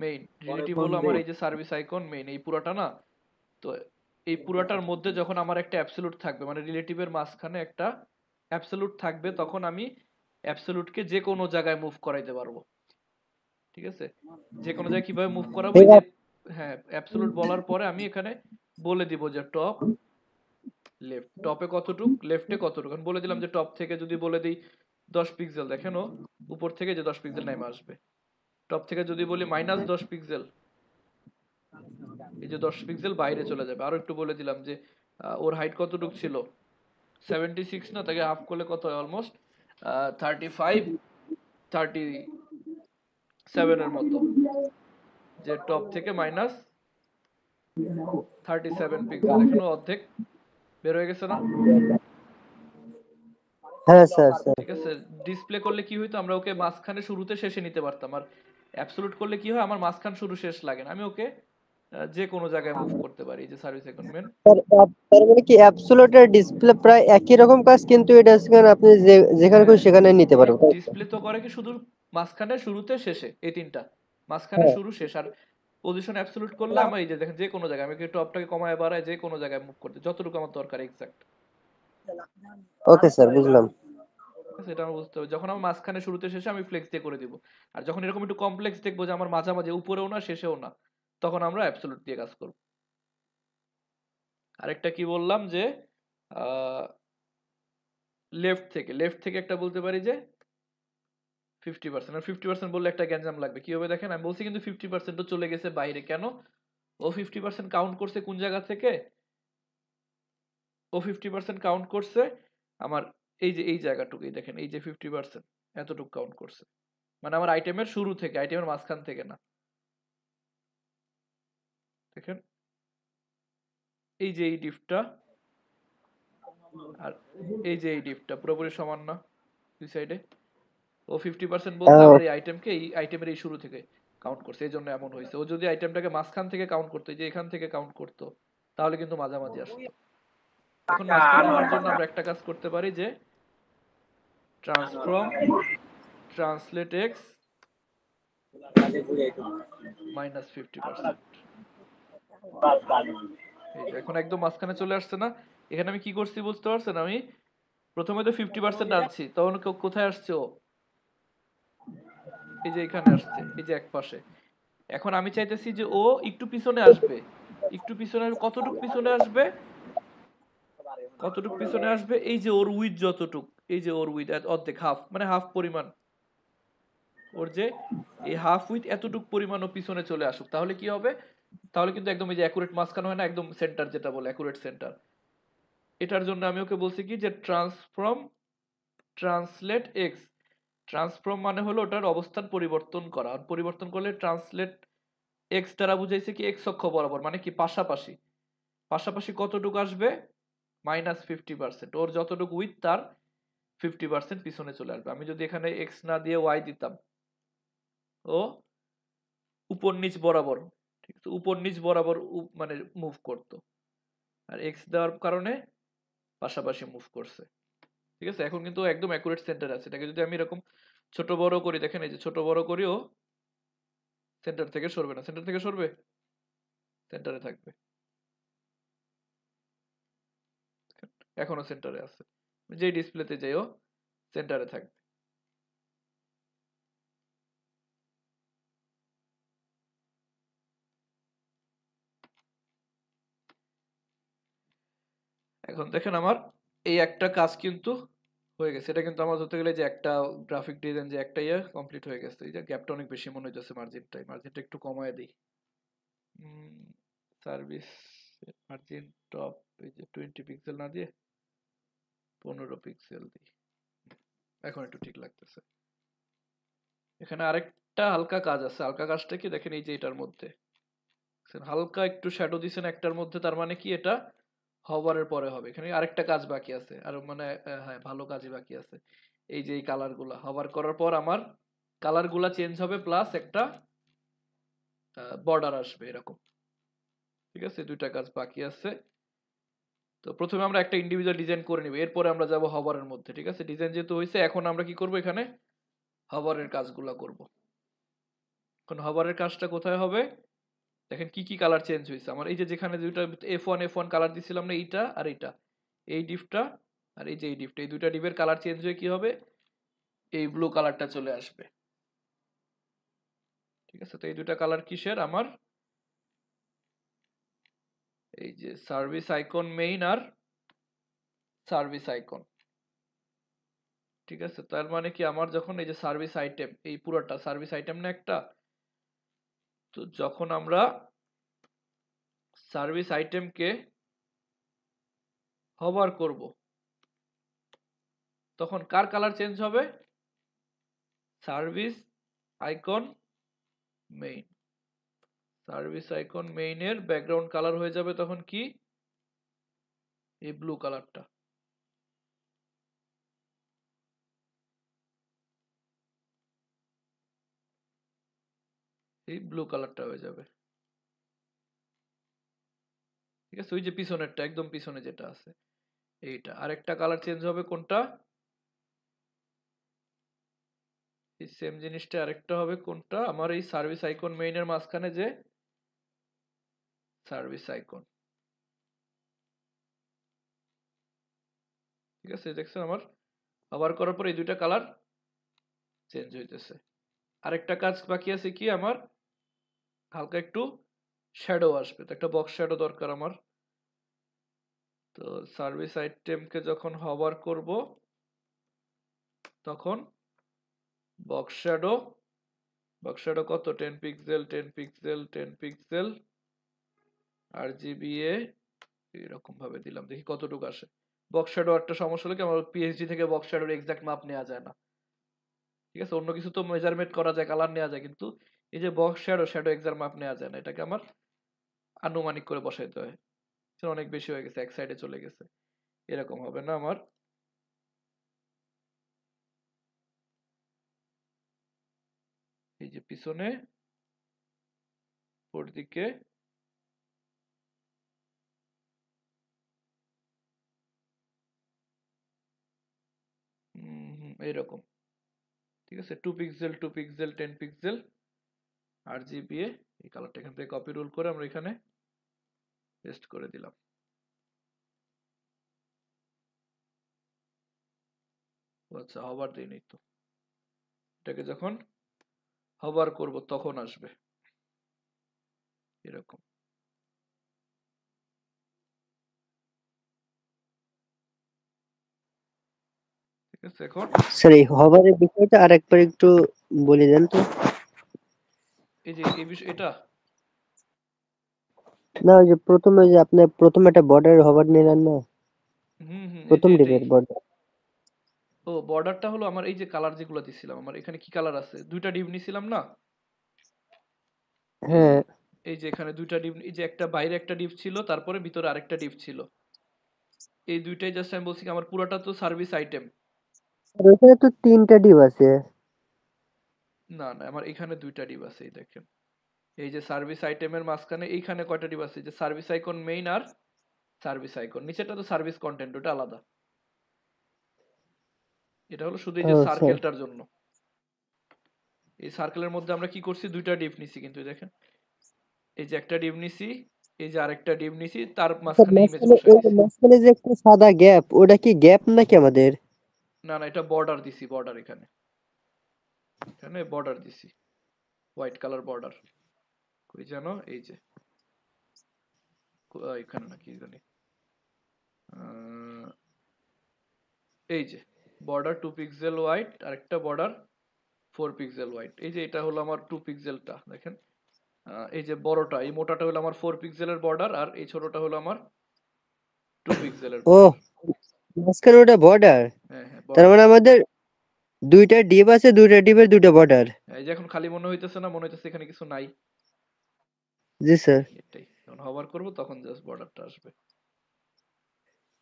মেইন, রিলেটিভ হলো আমার এই যে সার্ভিস আইকন মেইন, এই পুরোটা না। তো এই পুরোটার মধ্যে যখন আমার একটা অ্যাবসলিউট থাকবে, মানে রিলেটিভের মাঝখানে একটা অ্যাবসলিউট থাকবে, তখন আমি অ্যাবসলিউটকে যে কোনো জায়গায় মুভ করাইতে পারবো। ঠিক আছে, যে কোনো জায়গায় কিভাবে মুভ করাবো, এই যে হ্যাঁ অ্যাবসলিউট বলার পরে আমি এখানে বলে দিব যে টপ লেফট, টপে কতটুক, লেফটে কতটুক। আমি বলে দিলাম যে টপ থেকে যদি বলে দিই 10 পিক্সেল, দেখেন ও উপর থেকে যে 10 পিক্সেল নেমে আসবে। টপ থেকে যদি বলি -10 পিক্সেল, এই যে 10 পিক্সেল বাইরে চলে যাবে। আরো একটু বলে দিলাম যে ওর হাইট কতটুক ছিল, 76 না, তাকে হাফ করলে কত হয়, অলমোস্ট 35 37 এর মতো, যে টপ থেকে -37 পিক্সেল। এখানে অর্ধেক বের হয়ে গেছে না। হ্যাঁ স্যার স্যার। ঠিক আছে, ডিসপ্লে করলে কি হইতো, আমরা ওকে মাঝখানে শুরুতে শেষে নিতে পারতাম। আর অ্যাবসলিউট করলে কি হয়, আমার মাঝখান শুরু শেষ লাগে না, আমি ওকে যে কোনো জায়গায় মুভ করতে পারি। এই যে সার্ভিস অ্যাকাউন্টমেন্ট, তার মানে কি অ্যাবসলিউটের ডিসপ্লে প্রায় একই রকম কাজ, কিন্তু এটা সেখানে আপনি যেখানে খুশি হ্যাঁ সেখানে নিতে পারবেন। ডিসপ্লে তো করে কি শুধু মাঝখানে শুরুতে শেষে, এই তিনটা, মাঝখানে শুরু শেষ। আর পজিশন অ্যাবসলিউট করলে আমার এই যে দেখেন যে কোনো জায়গায় আমি টপটাকে কমায় বাড়ায় যে কোনো জায়গায় মুভ করতে, যতটুকু আমার দরকার এক্সাক্ট। ওকে স্যার, বুঝলাম। সেটা আমার বুঝতে হবে। যখন আমার মাঝখানে শুরুতে শেষে আমি ফ্লেক্স দিয়ে করে দিব। আর যখন এরকম একটু কমপ্লেক্স দেখবো যে আমার মাঝামাঝি উপরেও না শেষেও না, তখন আমরা অ্যাবসলিউট দিয়ে কাজ করব। আরেকটা কি বললাম যে লেফট থেকে একটা বলতে পারি যে 50%। আর 50% বললে একটা গ্যাঞ্জাম লাগবে, কি হবে দেখেন, আমি বলছি কিন্তু 50% তো চলে গেছে বাইরে। কেন, ও 50% কাউন্ট করছে কোন জায়গা থেকে, ও 50% কাউন্ট করছে আমার এই যে এই জায়গাটুকু, এই দেখেন এই যে 50% এতটুকু কাউন্ট করছে, মানে আমার আইটেমের শুরু থেকে, আইটেমের মাঝখান থেকে না। দেখেন এই যে এই ডিফটা আর এই যে এই ডিফটা পুরোপুরি সমান না দুই সাইডে। ও 50% বলতে আমার এই আইটেমকে, এই আইটেমের এই শুরু থেকে কাউন্ট করছে, এই জন্য এমন হয়েছে। ও যদি আইটেমটাকে মাঝখান থেকে কাউন্ট করতো, এই যে এখান থেকে কাউন্ট করতো, তাহলে কিন্তু মাঝামাঝি আসতো। এখন মাঝখানে আনার জন্য আমরা একটা কাজ করতে পারি যে ট্রান্সফর্ম ট্রান্সলেট এক্স -50%। এই যে এখন একদম মাঝখানে চলে আসছে না? এখানে আমি কি করছি বুঝতে পারছেন? আমি প্রথমে তো 50% আনছি, তখন কোথায় আসছে ও? এই যে এখানে আসছে, এই যে এক পাশে। এখন আমি চাইতেছি যে ও একটু পিছনে আসবে, একটু পিছনে। কতটুক পিছনে আসবে? কতটুক পিছনে আসবে? এই যে ওর উইথ যতটুক, এই যে ওর উইথ অর্ধেক, হাফ, মানে হাফ পরিমাণ ওর যে এই হাফ উইথ এতটুক পরিমাণ ও পিছনে চলে আসুক। তাহলে কি হবে? তাহলে কিন্তু একদম এই যে অ্যাকুরেট মাঝখানে হয় না, একদম সেন্টার যেটা বলে অ্যাকুরেট সেন্টার। এটার জন্য আমি ওকে বলছি কি যে ট্রান্সফর্ম ট্রান্সলেট এক্স। ট্রান্সফর্ম মানে হলো ওটার অবস্থান পরিবর্তন করা, আর পরিবর্তন করলে ট্রান্সলেট এক্স দ্বারা বুঝাইছে কি এক্স অক্ষ বরাবর, মানে কি পাশাপাশি। পাশাপাশি কতটুকু আসবে? -50%। ওর যতটুকু উইথ তার 50% পিছনে চলে আসবে। আমি যদি এখানে এক্স না দিয়ে ওয়াই দিতাম, ও উপর নিচ বরাবর, ঠিক আছে, উপর নিচ বরাবর মানে মুভ করতো। আর এক্স দেওয়ার কারণে পাশাপাশি মুভ করছে। ঠিক আছে, এখন কিন্তু একদম অ্যাকুরেট সেন্টার আছে। এটাকে যদি আমি এরকম ছোট বড় করি, দেখেন এই যে ছোট বড় করিও সেন্টার থেকে সরবে না। সেন্টার থেকে সরবে? সেন্টারে থাকবে। এখনো সেন্টারে আছে, যে ডিসপ্লেতে যাইও সেন্টারে থাকবে। এখন দেখেন আমার এই একটা কাজ কিন্তু হয়ে গেছে। এটা কিন্তু আমার ধরতে গেলে যে একটা গ্রাফিক ডিজাইন যে একটা ইয়ে কমপ্লিট হয়ে গেছে। এই যে গ্যাপটা অনেক বেশি মনে হচ্ছে, মার্জিনটা একটু কমায় দিই। সার্ভিস মার্জিন টপ এই যে 20 পিক্সেল না দিয়ে 15 পিক্সেল দিই। এখন একটু ঠিক লাগতেছে। এখানে আরেকটা হালকা কাজ আছে। হালকা কাজটা কি দেখেন, এই যে এটার মধ্যে হালকা একটু শ্যাডো দিছেন একটার মধ্যে, তার মানে কি এটা হভারের পরে হবে। এখানে আরেকটা কাজ বাকি আছে, আর মানে হ্যাঁ ভালো কাজই বাকি আছে। এই যে এই কালার গুলা হভার করার পর আমার কালার গুলা চেঞ্জ হবে, প্লাস একটা বর্ডার আসবে এরকম। ঠিক আছে, দুইটা কাজ বাকি আছে। তো প্রথমে আমরা একটা ইন্ডিভিজুয়াল ডিজাইন করে নিব, এরপরে আমরা যাব হভারের মধ্যে। ঠিক আছে, ডিজাইন যেহেতু হয়েছে, এখন আমরা কি করব? এখানে হভারের কাজগুলা করব। এখন হভারের কাজটা কোথায় হবে? দেখেন কি কি কালার চেঞ্জ হয়েছে আমার। এই যে যেখানে দুইটা F1 কালার দিছিলাম না, এইটা আর এইটা, এই ডিপটা আর এই যে এই ডিপটা, এই দুইটা ডিপের কালার চেঞ্জ হয়ে কি হবে? এই ব্লু কালারটা চলে আসবে। ঠিক আছে, তো এই দুইটা কালার কিসের? আমার এই যে সার্ভিস আইকন মেইন আর সার্ভিস আইকন। ঠিক আছে, তার মানে কি আমার যখন এই যে সার্ভিস আইটেম, এই পুরোটা সার্ভিস আইটেম না একটা, তো যখন আমরা সার্ভিস আইটেমকে হভার করব, তখন কার কালার চেঞ্জ হবে? Service icon main. Service icon মেইনের ব্যাকগ্রাউন্ড কালার হয়ে যাবে তখন কি? এই ব্লু কালারটা। এই ব্লু কালারটা হয়ে যাবে। ঠিক আছে, ওই যে পিছনেরটা, একদম পিছনে যেটা আছে এইটা। আরেকটা কালার চেঞ্জ হবে কোনটা? এই সেম জিনিসটা আরেকটা হবে কোনটা? আমার এই সার্ভিস আইকন মেইনের মাঝখানে যে সার্ভিস আইকন। ঠিক আছে, দেখছেন আমার আবার করার পর এই দুইটা কালার চেঞ্জ হইতেছে। আরেকটা কাজ বাকি আছে কি আমার? হালকা একটু শ্যাডো আসবে, তো একটা বক্স শ্যাডো দরকার আমার। তো সার্ভিস আইটেমকে যখন হভার করব, তখন বক্স শ্যাডো কত? 10 পিক্সেল 10 পিক্সেল 10 পিক্সেল RGBA এরকম ভাবে দিলাম, দেখি কতটুকু আসে। বক্স শ্যাডো একটা সমস্যা হলো কি, আমার পিএইচডি থেকে বক্স শ্যাডোর এক্সাক্ট মাপ নেওয়া যায় না। ঠিক আছে, অন্য কিছু তো মেজারমেন্ট করা যায়, কালার নেওয়া যায়, কিন্তু এই যে বক্স শ্যাডো এক্সাক্ট মাপ নেওয়া যায় না। এটাকে আমার আনুমানিক করে বসাইতে হয়। অনেক বেশি হয়ে গেছে, এক সাইডে চলে গেছে, এরকম হবে না আমার। এই যে পিছনে উপর দিকে এইরকম, ঠিক আছে, 2 পিক্সেল 2 পিক্সেল 10 পিক্সেল RGBA। এই কালারটা এখান থেকে কপি রুল করে আমরা এখানে পেস্ট করে দিলাম। আচ্ছা, হবার দিইনি তো, এটাকে যখন হবার করব তখন আসবে এরকম। ঠিক আছে, এখন স্যার এই হভারের বিষয়টা আরেকবার একটু বলে দেন তো। এই যে এই বিষয় এটা, না ওই যে প্রথমে যে আপনি প্রথমে একটা বর্ডার হভার নিলেন না, এই প্রথম যে এটাই। ডিপের বর্ডার। ও বর্ডারটা হলো আমার এই যে কালার যেগুলো দিছিলাম, আমার এখানে কি কালার আছে, দুইটা ডিপ নিছিলাম না। এই হ্যাঁ এই যে এখানে দুইটা ডিপ, এই যে একটা বাইরে একটা ডিপ ছিল, তারপরে ভিতরে আরেকটা ডিপ ছিল। এই দুইটাই জাস্ট আমি বলছি কি আমার পুরাটা তো সার্ভিস আইটেম। আর ওখানে তো 3টা ডিপ আছে। না না, আমার এখানে দুইটা ডিপ আছে, এই দেখেন। এই যে সার্ভিস আইটেমের মাঝখানে এইখানে কয়টা ডিপ আছে, যে সার্ভিস আইকন মেইন আর সার্ভিস আইকন, নিচেটা তো সার্ভিস কন্টেন্ট, ওটা আলাদা। এটা হলো শুধু এই ও যে স্যার সার্কেলটার জন্য। এই সার্কেলের মধ্যে আমরা কি করছি, দুইটা ডিপ নিছি, কিন্তু দেখেন এই যে একটা ডিপ নিছি, এই যে আরেকটা ডিপ নিছি, তার স্যার মাঝখানে ইমেজ মাঝখানে বসাই ওই দিছি। মাঝখানে যে একটা সাদা গ্যাপ, ওটা কি গ্যাপ নাকি আমাদের? না না, এটা বর্ডার দিছি, বর্ডার এখানে, এখানে বর্ডার দিছি, হোয়াইট কালার বর্ডার। কই যেন, এই যে এখানে না, কি জানি, আহ, এই যে বর্ডার 2 পিক্সেল হোয়াইট, আর একটা বর্ডার 4 পিক্সেল হোয়াইট। এই যে এটা হলো আমার 2 পিক্সেলটা, দেখেন। এই যে বড়টা, এই মোটাটা হলো আমার 4 পিক্সেলের বর্ডার, আর এই ছোটটা হলো আমার 2 পিক্সেলের ও বর্ডার। মাঝখানে ওটা বর্ডার। হ্যাঁ হ্যাঁ, তার বর্ডার। মানে আমাদের 2টা ডিপ আছে, 2টা ডিপের 2টা বর্ডার। এই যে এখন খালি মনে হইতেছে না, মনে হইতেছে এখানে কিছু নাই। জি স্যার। এটাই, যখন হভার করব তখন জাস্ট বর্ডারটা আসবে।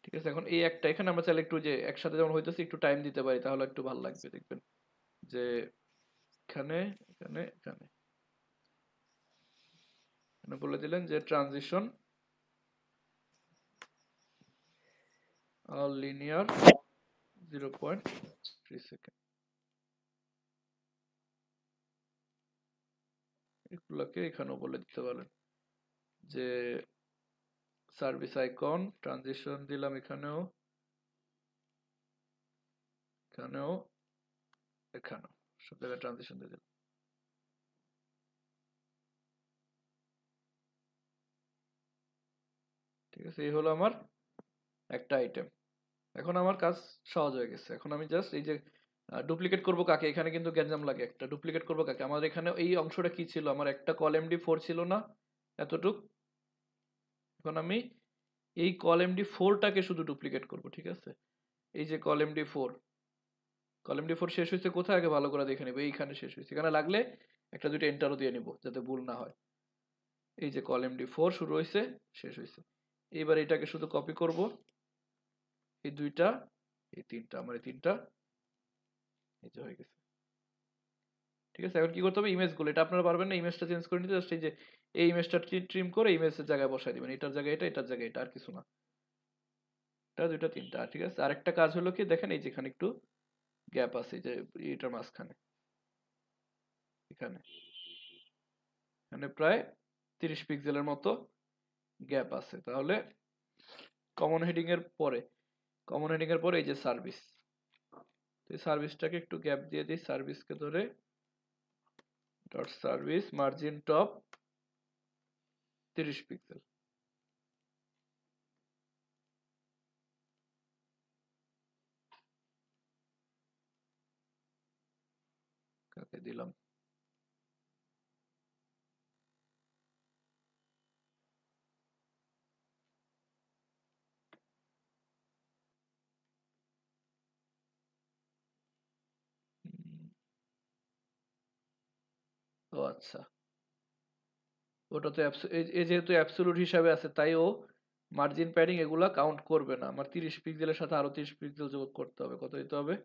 ঠিক আছে, এখন এই একটা এখানে আমরা চাইলে একটু যে একসাথে যেমন হইতেছে একটু টাইম দিতে পারি, তাহলে একটু ভালো লাগবে, দেখবেন যে এখানে এখানে এখানে এখানে বলে দিলেন যে ট্রানজিশন লিনিয়ার 0.3 সেকেন্ড। এগুলোকে এখানেও বলে দিতে পারেন যে সার্ভিস আইকন ট্রানজিশন দিলাম, এখানেও এখানেও এখানেও সব জায়গায় ট্রানজিশন দিয়ে দিলাম। ঠিক আছে, এই হলো আমার একটা আইটেম। এখন আমার কাজ সহজ হয়ে গেছে। এখন আমি জাস্ট এই যে ডুপ্লিকেট করব কাকে, এখানে কিন্তু গ্যাঞ্জাম লাগে, একটা ডুপ্লিকেট করব কাকে, আমাদের এখানে এই অংশটা কি ছিল, আমার একটা কল MD4 ছিল না এতটুক। এখন আমি এই কল MD4টাকে শুধু ডুপ্লিকেট করব, ঠিক আছে। এই যে কল MD4 শেষ হয়েছে কোথায়, আগে ভালো করে দেখে নেব, এইখানে শেষ হয়েছে, এখানে লাগলে একটা দুইটা এন্টারও দিয়ে নিব যাতে ভুল না হয়। এই যে কল MD4 শুরু হয়েছে, শেষ হয়েছে। এইবার এটাকে শুধু কপি করব, এই দুইটা, এই তিনটা, আমার এই তিনটা, এই যে হয়ে গেছে। ঠিক আছে, এখন কি করতে হবে, ইমেজ গুলো, এটা আপনারা পারবেন না, ইমেজটা চেঞ্জ করে নিতে, জাস্ট এই যে এই ইমেজটা ট্রিম করে ইমেজের জায়গায় বসাই দিবেন, এটার জায়গায় এটা, এটার জায়গায় এটা, আর কিছু না। এটা দুইটা তিনটা, ঠিক আছে। আরেকটা কাজ হলো কি, দেখেন এই যেখানে একটু গ্যাপ আছে, এই যে এটার মাঝখানে, এখানে এখানে প্রায় 30 পিক্সেলের মতো গ্যাপ আছে, তাহলে কমন হেডিং এর পরে, কমন হেডিং এর পরে এই যে সার্ভিস, এই সার্ভিসটাকে একটু গ্যাপ দিয়ে দিই, সার্ভিসকে ধরে dot service margin top 30 pixel. কাকে দিলাম, ও আচ্ছা, ওটা তো এই যেহেতু অ্যাবসোলুট হিসাবে আছে, তাই ও মার্জিন প্যাডিং এগুলা কাউন্ট করবে না। আমার 30 পিক্সেলের সাথে আরো 30 পিক্সেল যোগ করতে হবে, কত দিতে হবে,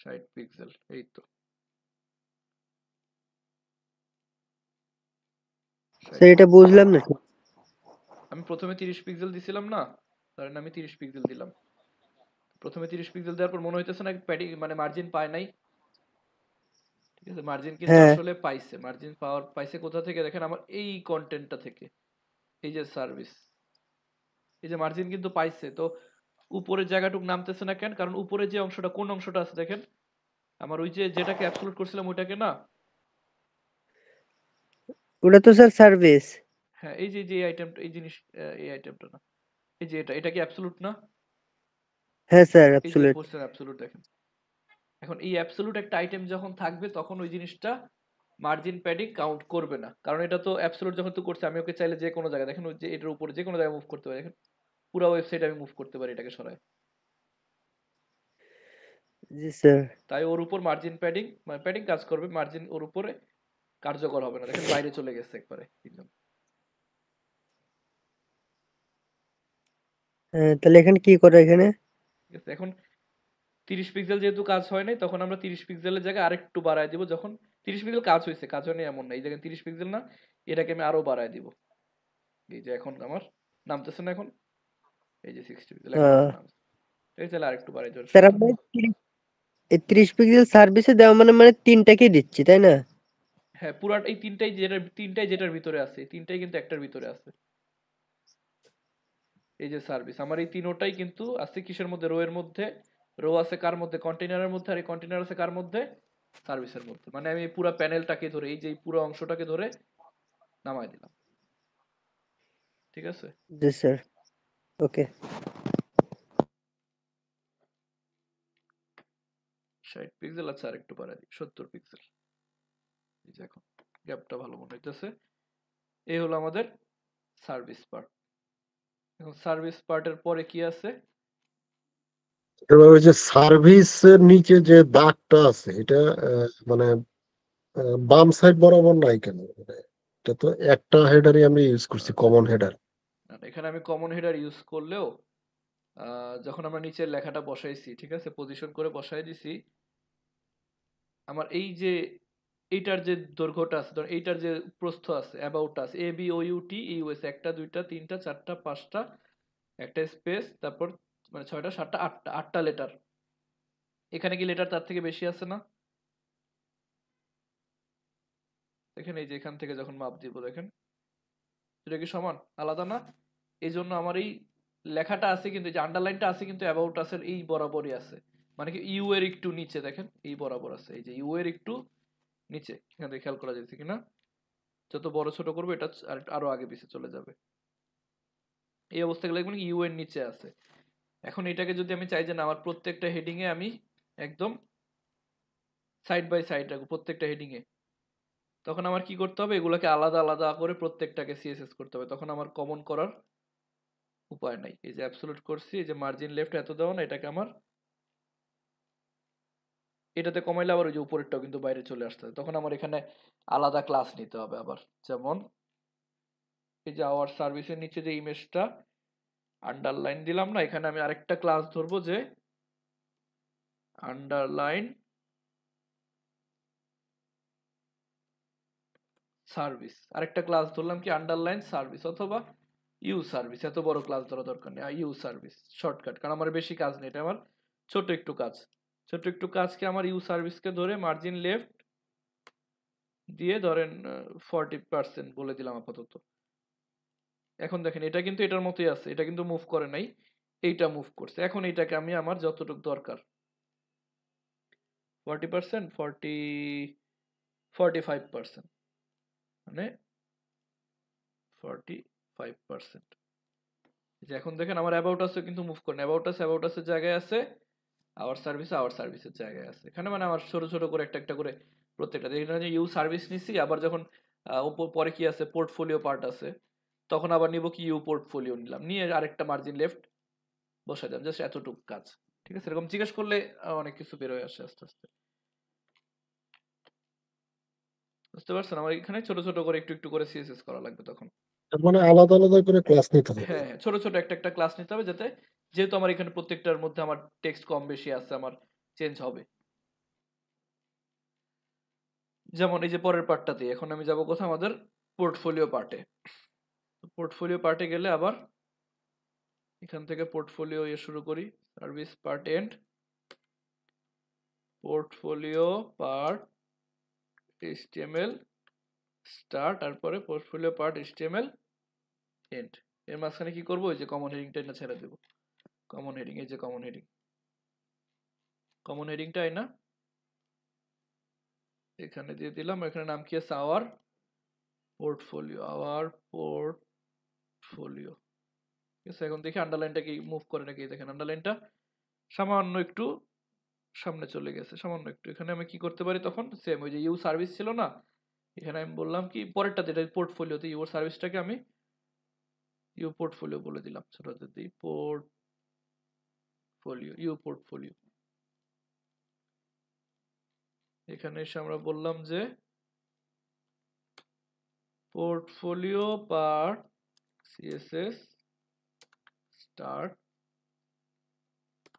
60 পিক্সেল, এই তো স্যার 60 এটা পিক্সেল। বুঝলাম না ঠিক। আমি প্রথমে 30 পিক্সেল দিছিলাম না, ধরেন আমি 30 পিক্সেল দিলাম, প্রথমে 30 পিক্সেল দেওয়ার পর মনে হইতেছে না প্যাডিং মানে মার্জিন পায় নাই, ঠিক আছে? মার্জিন কিন্তু হ্যাঁ আসলে পাইছে, মার্জিন পাইছে কোথা থেকে দেখেন, আমার এই কন্টেন্টটা থেকে, এই যে সার্ভিস, এই যে মার্জিন কিন্তু পাইছে। তো উপরের জায়গাটুক নামতেছে না কেন? কারণ উপরে যে অংশটা, কোন অংশটা আছে দেখেন, আমার ওই যে যেটাকে অ্যাবসলিউট করছিলাম ওইটাকে না। ওটা তো স্যার সার্ভিস। হ্যাঁ, এই যে যে আইটেমটা, এই জিনিস, এই আইটেমটা না, এই যে এটা কি অ্যাবসলিউট না? হ্যাঁ স্যার এই যে অ্যাবসলিউট। বলছেন অ্যাবসলিউট, দেখেন এখন এই অ্যাবসলিউট একটা আইটেম যখন থাকবে তখন ওই জিনিসটা মার্জিন প্যাডিং কাউন্ট করবে না, কারণ এটা তো অ্যাবসলিউট যখন তো করছে, আমি ওকে চাইলে যে কোনো জায়গায় দেখেন, ওই যে এটার উপরে যে কোনো জায়গায় মুভ করতে পারি, দেখেন পুরো ওয়েবসাইট আমি মুভ করতে পারি এটাকে সরায়। জি স্যার। তাই ওর উপর মার্জিন প্যাডিং, মানে প্যাডিং কাজ করবে, মার্জিন ওর উপরে কার্যকর হবে না। দেখেন বাইরে চলে গেছে একবারে তিনজন। হ্যাঁ, তাহলে এখানে কি করে এখানে? ঠিক আছে, এখন 30 পিক্সেল যেহেতু কাজ হয় নাই, তখন আমরা 30 পিক্সেলের জায়গায় আরেকটু বাড়ায় দিব। যখন 30 পিক্সেল কাজ হয়েছে, কাজ হয়নি এমন না, এই জায়গায় 30 পিক্সেল না, এটাকে আমি আরো বাড়ায় দিব। এই যে এখন আমার নামতেছে না, এখন এই যে 60 পিক্সেল এখন আহ, আমার নামছে। এই চাইলে আরেকটু বাড়াই দেওয়ার স্যার সমস্যা আমরা নেই। এই 30 পিক্সেল সার্ভিসে দেওয়া মানে তিনটাকেই দিচ্ছি তাই না? হ্যাঁ, পুরা এই তিনটাই যেটার ভিতরে আছে, এই তিনটাই কিন্তু একটার ভিতরে আছে। এই যে সার্ভিস, আমার এই তিনোটাই কিন্তু আছে কিসের মধ্যে? রো এর মধ্যে। রো আছে কার মধ্যে? কন্টেইনারের মধ্যে। আর এই কন্টেইনার আছে কার মধ্যে? সার্ভিসের মধ্যে। মানে আমি পুরো প্যানেলটাকে ধরে, এই যে এই পুরো অংশটাকে ধরে নামাই দিলাম, ঠিক আছে? জি স্যার। ওকে। 60 পিক্সেল, আচ্ছা আর একটু বাড়াই দিই, 70 পিক্সেল। এই যে এখন গ্যাপটা ভালো মনে হইতেছে। এই হলো আমাদের সার্ভিস পার্ট। এখন সার্ভিস পার্টের পরে কি আছে? এবার ওই যে সার্ভিসের নিচে যে দাগটা আছে এটা মানে বাম সাইড বরাবর নাই কেন? মানে এটা তো একটা হেডারই আমি ইউজ করছি, আচ্ছা, কমন হেডার। এখানে আমি কমন হেডার ইউজ করলেও যখন আমরা নিচের লেখাটা বসাইছি, ঠিক আছে, পজিশন করে বসাই দিছি, আমার এই যে এইটার যে দৈর্ঘ্যটা আছে, ধর এইটার যে প্রস্থ আছে, অ্যাবাউট আছে, A B O U T US, একটা দুইটা তিনটা চারটা পাঁচটা, একটা স্পেস, তারপর মানে ছয়টা সাতটা আটটা, আটটা লেটার। এখানে কি লেটার তার থেকে বেশি আছে না? দেখেন এই যে এখান থেকে যখন মাপ দিব, দেখেন এটা কি সমান, আলাদা না? এই জন্য আমার এই লেখাটা আছে, কিন্তু এই যে আন্ডারলাইনটা আছে কিন্তু অ্যাবাউট আছে এই বরাবরই আছে। মানে কি ইউ এর একটু নিচে, দেখেন এই বরাবর আছে, এই যে ইউ এর একটু নিচে, এখান থেকে খেয়াল করা যাচ্ছে কিনা? যত বড় ছোট করবো এটা আরো আগে পিছে চলে যাবে। এই অবস্থা গেলে মানে ইউ এর নিচে আছে। এখন এটাকে যদি আমি চাই যে না, আমার প্রত্যেকটা হেডিং এ আমি একদম সাইড বাই সাইড রাখবো প্রত্যেকটা হেডিং এ, তখন আমার কি করতে হবে? এগুলোকে আলাদা আলাদা করে প্রত্যেকটাকে সিএসএস করতে হবে। তখন আমার কমন করার উপায় নাই। এই যে অ্যাবসলিউট করছি, এই যে মার্জিন লেফট এত দেওয়া না, এটাকে আমার এটাতে কমাইলে আবার ওই যে উপরেরটাও কিন্তু বাইরে চলে আসতে হবে। তখন আমার এখানে আলাদা ক্লাস নিতে হবে আবার। যেমন এই যে আওয়ার সার্ভিসের নিচে যে ইমেজটা আন্ডারলাইন দিলাম না, এখানে আমি আরেকটা ক্লাস ধরবো, যে আন্ডারলাইন সার্ভিস। আরেকটা ক্লাস ধরলাম কি আন্ডারলাইন সার্ভিস, অথবা ইউ সার্ভিস। এত বড় ক্লাস ধরা দরকার নেই, ইউ সার্ভিস শর্টকাট, কারণ আমার বেশি কাজ নেই, এটা আমার ছোট একটু কাজ। ছোট একটু কাজকে আমার ইউ সার্ভিসকে ধরে মার্জিন লেফট দিয়ে ধরেন 40% বলে দিলাম আপাতত। এখন দেখেন এটা কিন্তু এটার মতোই আছে, এটা কিন্তু মুভ করে নাই, এইটা মুভ করছে। এখন এইটাকে আমি আমার যতটুকু দরকার 40%, 45%, মানে 45%। যে এখন দেখেন আমার অ্যাবাউট আছে কিন্তু মুভ করে না, অ্যাবাউট আছে জায়গায় আছে, আওয়ার সার্ভিসের জায়গায় আছে। এখানে মানে আমার ছোট ছোট করে একটা একটা করে প্রত্যেকটা, এখানে যে ইউ সার্ভিস নিছি, আবার যখন পরে কি আছে পোর্টফোলিও পার্ট আছে, তখন আবার নিব কি ইউ পোর্টফোলিও নিলাম, নিয়ে আরেকটা মার্জিন লেফট বসাই দিলাম, জাস্ট এতটুকু কাজ। ঠিক আছে, এরকম জিজ্ঞেস করলে অনেক কিছু বের হয়ে আসে আস্তে আস্তে। বুঝতে পারছেন? আমার এখানে ছোট ছোট করে একটু একটু করে সিএসএস করা লাগবে তখন। তার মানে আলাদা আলাদা করে ক্লাস নিতে হবে। হ্যাঁ হ্যাঁ, ছোট ছোট একটা একটা ক্লাস নিতে হবে, যাতে যেহেতু আমার এখানে প্রত্যেকটার মধ্যে আমার টেক্সট কম বেশি আছে, আমার চেঞ্জ হবে। যেমন এই যে পরের পার্টটাতে এখন আমি যাব কোথায়? আমাদের পোর্টফোলিও পার্টে। পোর্টফোলিও পার্টে গেলে আবার এখান থেকে পোর্টফোলিও শুরু করি, service part end, portfolio part HTML start, তারপরে পোর্টফোলিও পার্ট HTML এন্ড। এর মাঝখানে কি করবো, ওই যে কমন হেডিংটা না ছেড়ে দেবো, কমন হেডিং, এই যে কমন হেডিং, কমন হেডিংটাই না এখানে দিয়ে দিলাম। এখানে নাম কি আছে, আওয়ার পোর্টফোলিও, আওয়ার পোর্টফোলিও। ঠিক আছে, এখন দেখি আন্ডারলাইনটা কি মুভ করে নাকি। দেখেন আন্ডারলাইনটা সামান্য একটু সামনে চলে গেছে, সামান্য একটু। এখানে আমি কি করতে পারি তখন, সেম ওই যে ইউ সার্ভিস ছিল না, এখানে আমি বললাম কি পরেরটা যেটা পোর্টফোলিওতে ইউর সার্ভিসটাকে আমি ইউ পোর্টফোলিও বলে দিলাম, ছোটতে দিই পোর্টফোলিও, ইউ পোর্টফোলিও। এখানে এসে আমরা বললাম যে portfolio part CSS start,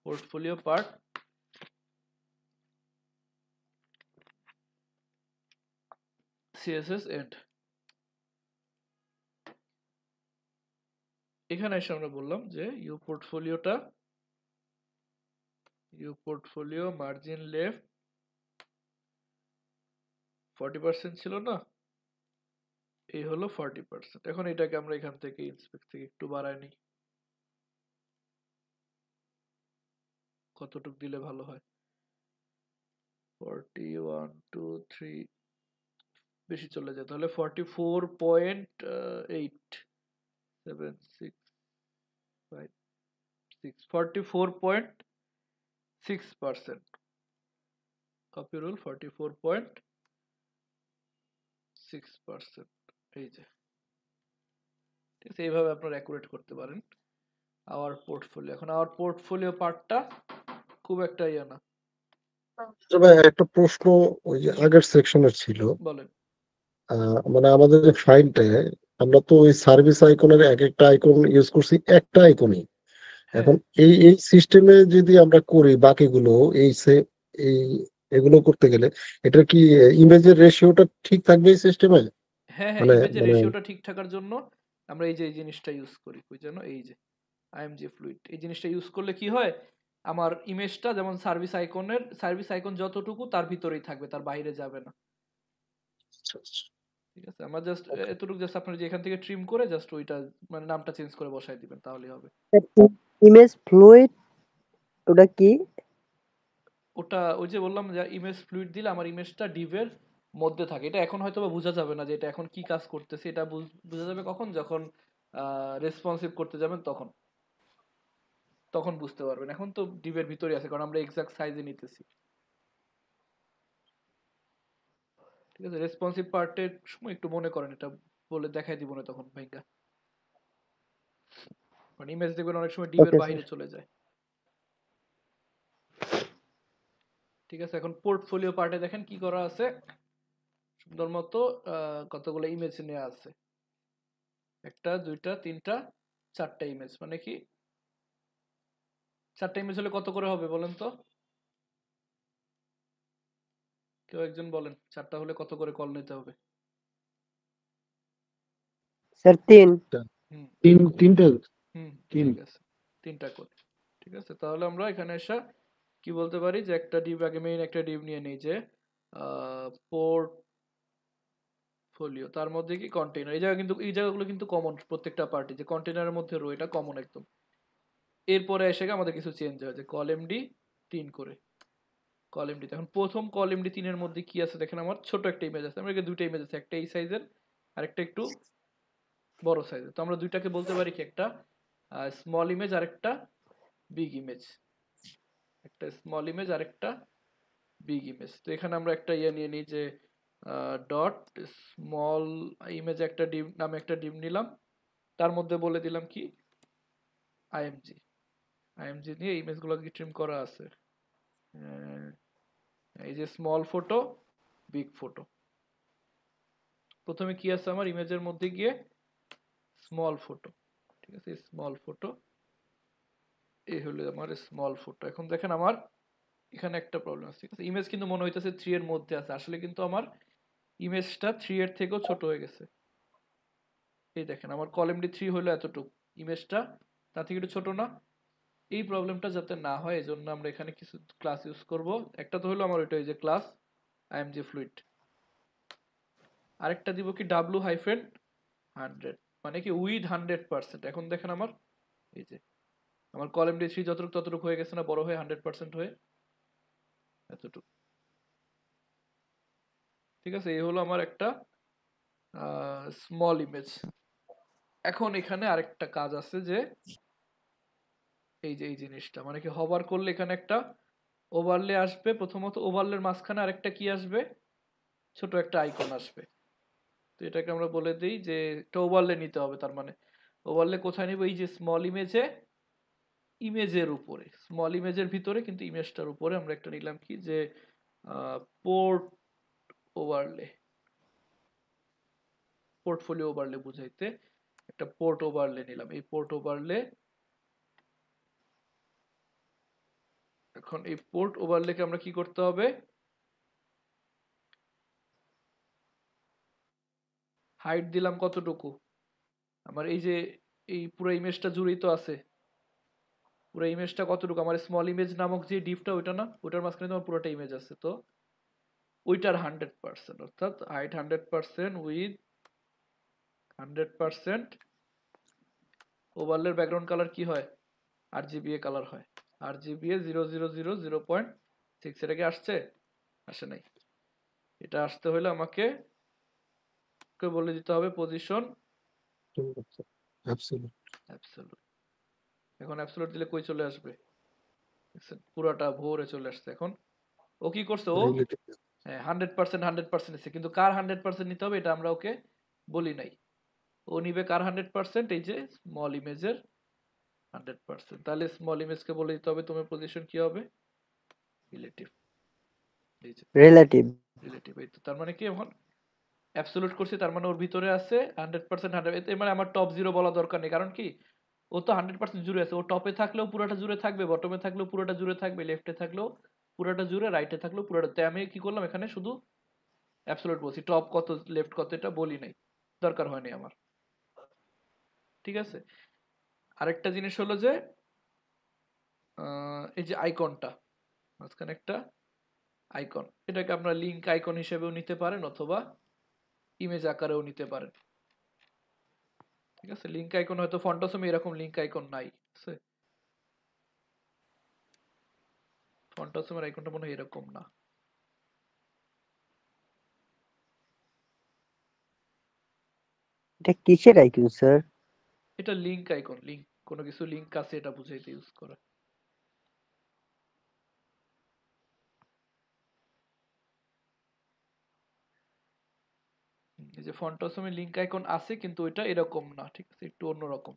portfolio part CSS end. এখানে এসে আমরা বললাম যে ইউ পোর্টফোলিও মার্জিন লেফট 40% ছিল না, এই হলো 40%। এখন এটাকে আমরা এখান থেকে ইন্সপেক্ট থেকে একটু বাড়ায় নিই, কতটুক দিলে ভালো হয়, 41 2 3 বেশি চলে যায়, তাহলে 44.8 7 6 5 6 44.6%। কপি রুল 44.6%, এই যে। ঠিক আছে, এইভাবে আপনারা অ্যাকুরেট করতে পারেন আওয়ার পোর্টফোলিও। এখন আওয়ার পোর্টফোলিও পার্টটা খুব একটা ইয়ে না। তবে একটা প্রশ্ন ওই যে আগের সেকশনের ছিল, বলেন। মানে আমাদের যে ফাইলটায় আমরা তো ওই সার্ভিস আইকনের এক একটা আইকন ইউজ করছি, একটা আইকনই। হ্যাঁ এখন এই সিস্টেমে যদি আমরা করি বাকিগুলো এই এই এগুলো করতে গেলে এটা কি ইমেজের রেশিওটা ঠিক থাকবে এই সিস্টেমে? হ্যাঁ হ্যাঁ, মানে ইমেজের মানে রেশিওটা ঠিক থাকার জন্য আমরা এই যে এই জিনিসটা ইউজ করি, ওই জন্য এই যে IMG ফ্লুইড, এই জিনিসটা ইউজ করলে কি হয়, আমার ইমেজটা যেমন সার্ভিস আইকন যতটুকু তার ভিতরেই থাকবে, তার বাইরে যাবে না। ঠিক আছে, আমরা জাস্ট এতটুকু, জাস্ট আপনার যে এখান থেকে ট্রিম করে জাস্ট ওইটা মানে নামটা চেঞ্জ করে বসাই দিবেন, তাহলেই হবে। ইমেজ ফ্লুইড ওটা কি? ওটা ওই যে বললাম যে ইমেজ ফ্লুইড দিলে আমার ইমেজটা ডিভের মধ্যে থাকে। এটা এখন হয়তো বা বোঝা যাবে না যে এটা এখন কি কাজ করতেছে, এটা বোঝা যাবে কখন, যখন রেসপন্সিভ করতে যাবেন তখন, তখন বুঝতে পারবেন। এখন তো ডিভের ভিতরে আছে, কারণ আমরা এক্সাক্ট সাইজে নিতেছি। ঠিক আছে, রেসপন্সিভ পার্টের সময় একটু মনে করেন, এটা বলে দেখাই দিব না তখন ভাইঙ্গা, মানে ইমেজ দেখবেন অনেক সময় ডিভের ওকে বাইরে স্যার। চলে যায়। ঠিক আছে, এখন পোর্টফোলিও পার্টে দেখেন কি করা আছে, সুন্দর মতো কতগুলো ইমেজ নেওয়া আছে, একটা দুইটা তিনটা চারটা ইমেজ। মানে কি চারটা ইমেজ হলে কত করে হবে বলেন তো, কেউ একজন বলেন, চারটা হলে কত করে কল নিতে হবে? স্যার 3। হুম তিনটা হুম, তিন। ঠিক আছে, তিনটা করে। ঠিক আছে, তাহলে আমরা এখানে এসে কি বলতে পারি যে একটা ডিভ আগে, মেইন একটা ডিভ নিয়ে নেই যে পোর্টফোলিও, তার মধ্যে কি কন্টেইনার, এই জায়গা কিন্তু, এই জায়গাগুলো কিন্তু কমন প্রত্যেকটা পার্টি, যে কন্টেইনারের মধ্যে রো এটা কমন একদম। এরপরে এসে আমাদের কিছু চেঞ্জ হয়, যে কল এমডি 3 করে, কল এমডি। এখন প্রথম কল এমডি 3 এর মধ্যে কি আছে দেখেন, আমার ছোট একটা ইমেজ আছে, আমার এখানে দুইটা ইমেজ আছে, একটা এই সাইজের আর একটা একটু বড় সাইজের। তো আমরা দুইটাকে বলতে পারি কি, একটা স্মল ইমেজ আর একটা বিগ ইমেজ, একটা স্মল ইমেজ আর একটা বিগ ইমেজ। তো এখানে আমরা একটা ইয়ে নিয়ে নিই যে ডট স্মল ইমেজ একটা ডিভ নামে একটা ডিভ নিলাম, তার মধ্যে বলে দিলাম কি আইএমজি, আইএমজি নিয়ে ইমেজগুলো কি ট্রিম করা আছে, এই যে স্মল ফটো বিগ ফটো। প্রথমে কি আছে আমার ইমেজের মধ্যে গিয়ে স্মল ফটো। ঠিক আছে, স্মল ফটো, এই হলো আমার স্মল ফটো। এখন দেখেন আমার এখানে একটা প্রবলেম আছে। ঠিক আছে, ইমেজ কিন্তু মনে হইতেছে 3 এর মধ্যে আছে, আসলে কিন্তু আমার ইমেজটা 3 এর থেকেও ছোট হয়ে গেছে। এই দেখেন আমার কলাম ডি 3 হলো এতটুকু, ইমেজটা তার থেকে একটু ছোট না? এই প্রবলেমটা যাতে না হয় এই জন্য আমরা এখানে কিছু ক্লাস ইউজ করব। একটা তো হলো আমার ওইটা এই যে ক্লাস img fluid, আরেকটা দিব কি w হাইফেন 100, মানে কি উইথ 100%। এখন দেখেন আমার এই যে আমার কলাম ডি থ্রি যতটুকু ততটুকু হয়ে গেছে না, বড় হয়ে 100% হয়ে এতটুকু। ঠিক আছে, এই হলো আমার একটা স্মল ইমেজ। এখন এখানে আরেকটা কাজ আছে যে এই যে এই জিনিসটা মানে কি হভার করলে এখানে একটা ওভারলে আসবে, প্রথমত ওভারলের মাঝখানে আরেকটা কি আসবে, ছোট একটা আইকন আসবে। তো এটাকে আমরা বলে দিই যে একটা ওভারলে নিতে হবে। তার মানে ওভারলে কোথায় নিব, এই যে স্মল ইমেজে, ইমেজের উপরে, স্মল ইমেজের ভিতরে কিন্তু ইমেজটার উপরে আমরা একটা নিলাম কি যে পোর্ট ওভারলে, পোর্টফোলিও ওভারলে বুঝাইতে একটা পোর্ট ওভারলে নিলাম। এই পোর্ট ওভারলে, এখন এই পোর্ট ওভারলেকে আমরা কি করতে হবে, হাইট দিলাম কতটুকু, আমার এই যে এই পুরো ইমেজটা জুড়েই তো আছে, পুরো ইমেজটা কতটুকু, আমার স্মল ইমেজ নামক যে ডিপটা ওইটা না, ওইটার মাঝখানে তোমার পুরোটা ইমেজ আছে, তো ওইটার 100%, অর্থাৎ হাইট 100% উইথ 100%। ওভারলের ব্যাকগ্রাউন্ড কালার কি হয়, RGBA কালার হয়, RGBA 0000.6। এটা কি আসছে? আসে নাই। এটা আসতে হলে আমাকে বলে দিতে হবে পজিশন অ্যাবসলিউট। অ্যাবসলিউট। এখন অ্যাবসলিউট দিলে কই চলে আসবে, দেখছেন? পুরাটা ভোরে চলে আসছে। এখন ও কি করছে, ও রিলেটিভ। হ্যাঁ 100% নিচ্ছে, কিন্তু কার 100% নিতে হবে এটা আমরা ওকে বলি নাই। ও নিবে কার 100%, এই যে স্মল ইমেজের 100%। তাহলে স্মল ইমেজকে বলে দিতে হবে তোমার পজিশন কি হবে, রিলেটিভ। এই যে রিলেটিভ। রিলেটিভ, এই তো। তার মানে কি এখন অ্যাবসলিউট করছি, তার মানে ওর ভিতরে আছে 100%, 100। এর মানে আমার টপ জিরো বলা দরকার নেই, কারণ কি ও তো 100% জুড়ে আছে। ও টপে থাকলেও পুরোটা জুড়ে থাকবে, বটমে থাকলেও পুরোটা জুড়ে থাকবে, লেফটে থাকলেও পুরোটা জুড়ে, রাইটে থাকলেও পুরোটা। তাই আমি কি করলাম, এখানে শুধু অ্যাবসলিউট বলছি, টপ কত লেফট কত এটা বলি নাই, দরকার হয়নি আমার। ঠিক আছে, আরেকটা জিনিস হলো যে এই যে আইকনটা, মাঝখানে একটা আইকন, এটাকে আপনারা লিঙ্ক আইকন হিসেবেও নিতে পারেন অথবা ইমেজ আকারেও নিতে পারেন। ঠিক আছে, লিঙ্ক আইকন হয়তো ফন্টাসমে এরকম লিঙ্ক আইকন নাই, আছে ফন্টাসমের আইকনটা মনে হয় এরকম না। এটা কিসের আইকন স্যার? এটা লিঙ্ক আইকন, লিঙ্ক, কোনো কিছু লিঙ্ক আছে এটা বুঝাইতে ইউজ করা। এই যে ফন্টাসমে লিঙ্ক আইকন আছে কিন্তু ওইটা এরকম না, ঠিক আছে, একটু অন্যরকম।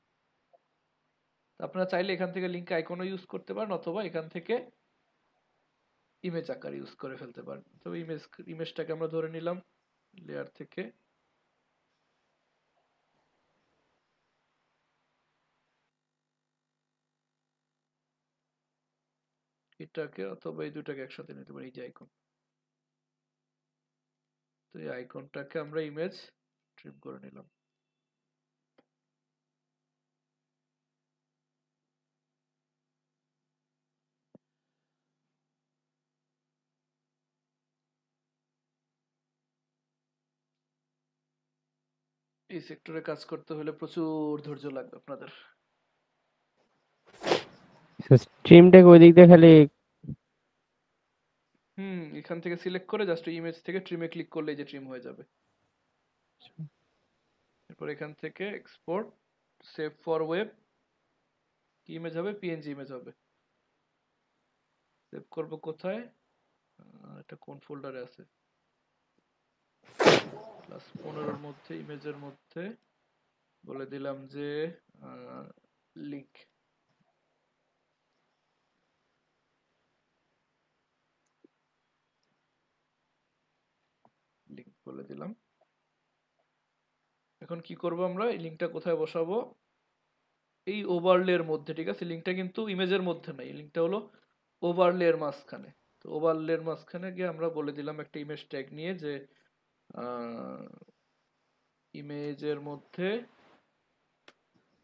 আপনারা চাইলে এখান থেকে লিঙ্ক আইকনও ইউজ করতে পারেন অথবা এখান থেকে ইমেজ আকার ইউজ করে ফেলতে পারেন। তবে ইমেজটাকে আমরা ধরে নিলাম লেয়ার থেকে, এটাকে অথবা এই দুটাকে একসাথে নিতে পারি, এই যে আইকন। তো এই আইকনটাকে আমরা ইমেজ ট্রিম করে নিলাম। এই সেক্টরে কাজ করতে হলে প্রচুর ধৈর্য লাগবে আপনাদের। স্ট্রিমটাকে ওই দিক দিয়ে খালি এখান থেকে সিলেক্ট করে জাস্ট ইমেজ থেকে ট্রিমে ক্লিক করলে যে ট্রিম হয়ে যাবে। এরপর এখান থেকে এক্সপোর্ট সেভ ফর ওয়েব, কি ইমেজ হবে, পিএনজি ইমেজ হবে। সেভ করব কোথায়, এটা কোন ফোল্ডারে আছে, ক্লাস 15 এর মধ্যে ইমেজের মধ্যে বলে দিলাম যে লিংক, লিংক বলে দিলাম। এখন কি করব, আমরা এই লিংকটা কোথায় বসাবো, এই ওভারলের মধ্যে। ঠিক আছে, লিংকটা কিন্তু ইমেজের মধ্যে নাই, লিংকটা হলো ওভারলের মাঝখানে। তো ওভারলের মাঝখানে গিয়ে আমরা বলে দিলাম একটা ইমেজ ট্যাগ নিয়ে যে ইমেজের মধ্যে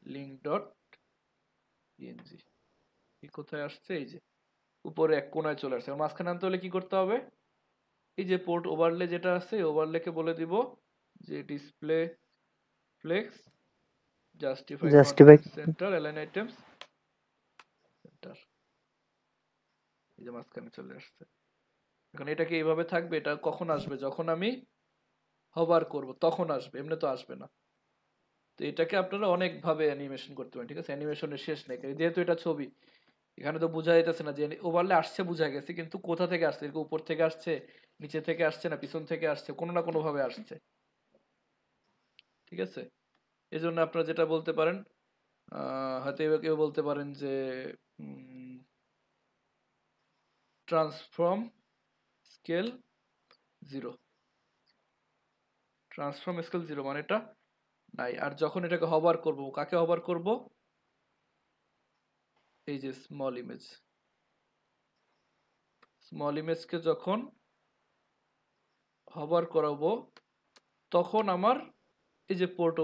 লিংক ডট পিএনজি এই কোথায় আসছে, এই যে উপরে এক কোণায় চলে আসছে। মাঝখানে আনতে হলে কি করতে হবে, এই যে পোর্ট ওভারলে যেটা আছে ওভারলেকে বলে দিব যে display flakes justify justify content centre align items centre, এই যে মাঝখানে চলে আসছে। এখন এটা কি এইভাবে থাকবে, এটা কখন আসবে, যখন আমি হভার করব তখন আসবে, এমনি তো আসবে না। তো এটাকে আপনারা অনেক ভাবে অ্যানিমেশন করতে পারেন, ঠিক আছে, অ্যানিমেশনের শেষ নেই, যেহেতু এটা ছবি এখানে তো বোঝা যাইতেছে না যে ওভারলে আসছে, বোঝা গেছে, কিন্তু কোথা থেকে আসছে, এরকম উপর থেকে আসছে, নিচে থেকে আসছে, না পিছন থেকে আসছে, কোনো না কোনো ভাবে আসছে, ঠিক আছে। এই জন্য আপনারা যেটা বলতে পারেন, হয়তো এবার কেউ বলতে পারেন যে ট্রান্সফর্ম স্কেল 0, ট্রান্সফর্ম স্কেল 0 মানে এটা নাই। আর যখন এটাকে হভার করব, কাকে হভার করব, এই যে স্মল ইমেজকে যখন হভার করাবো তখন আমার এই যে পোর্ট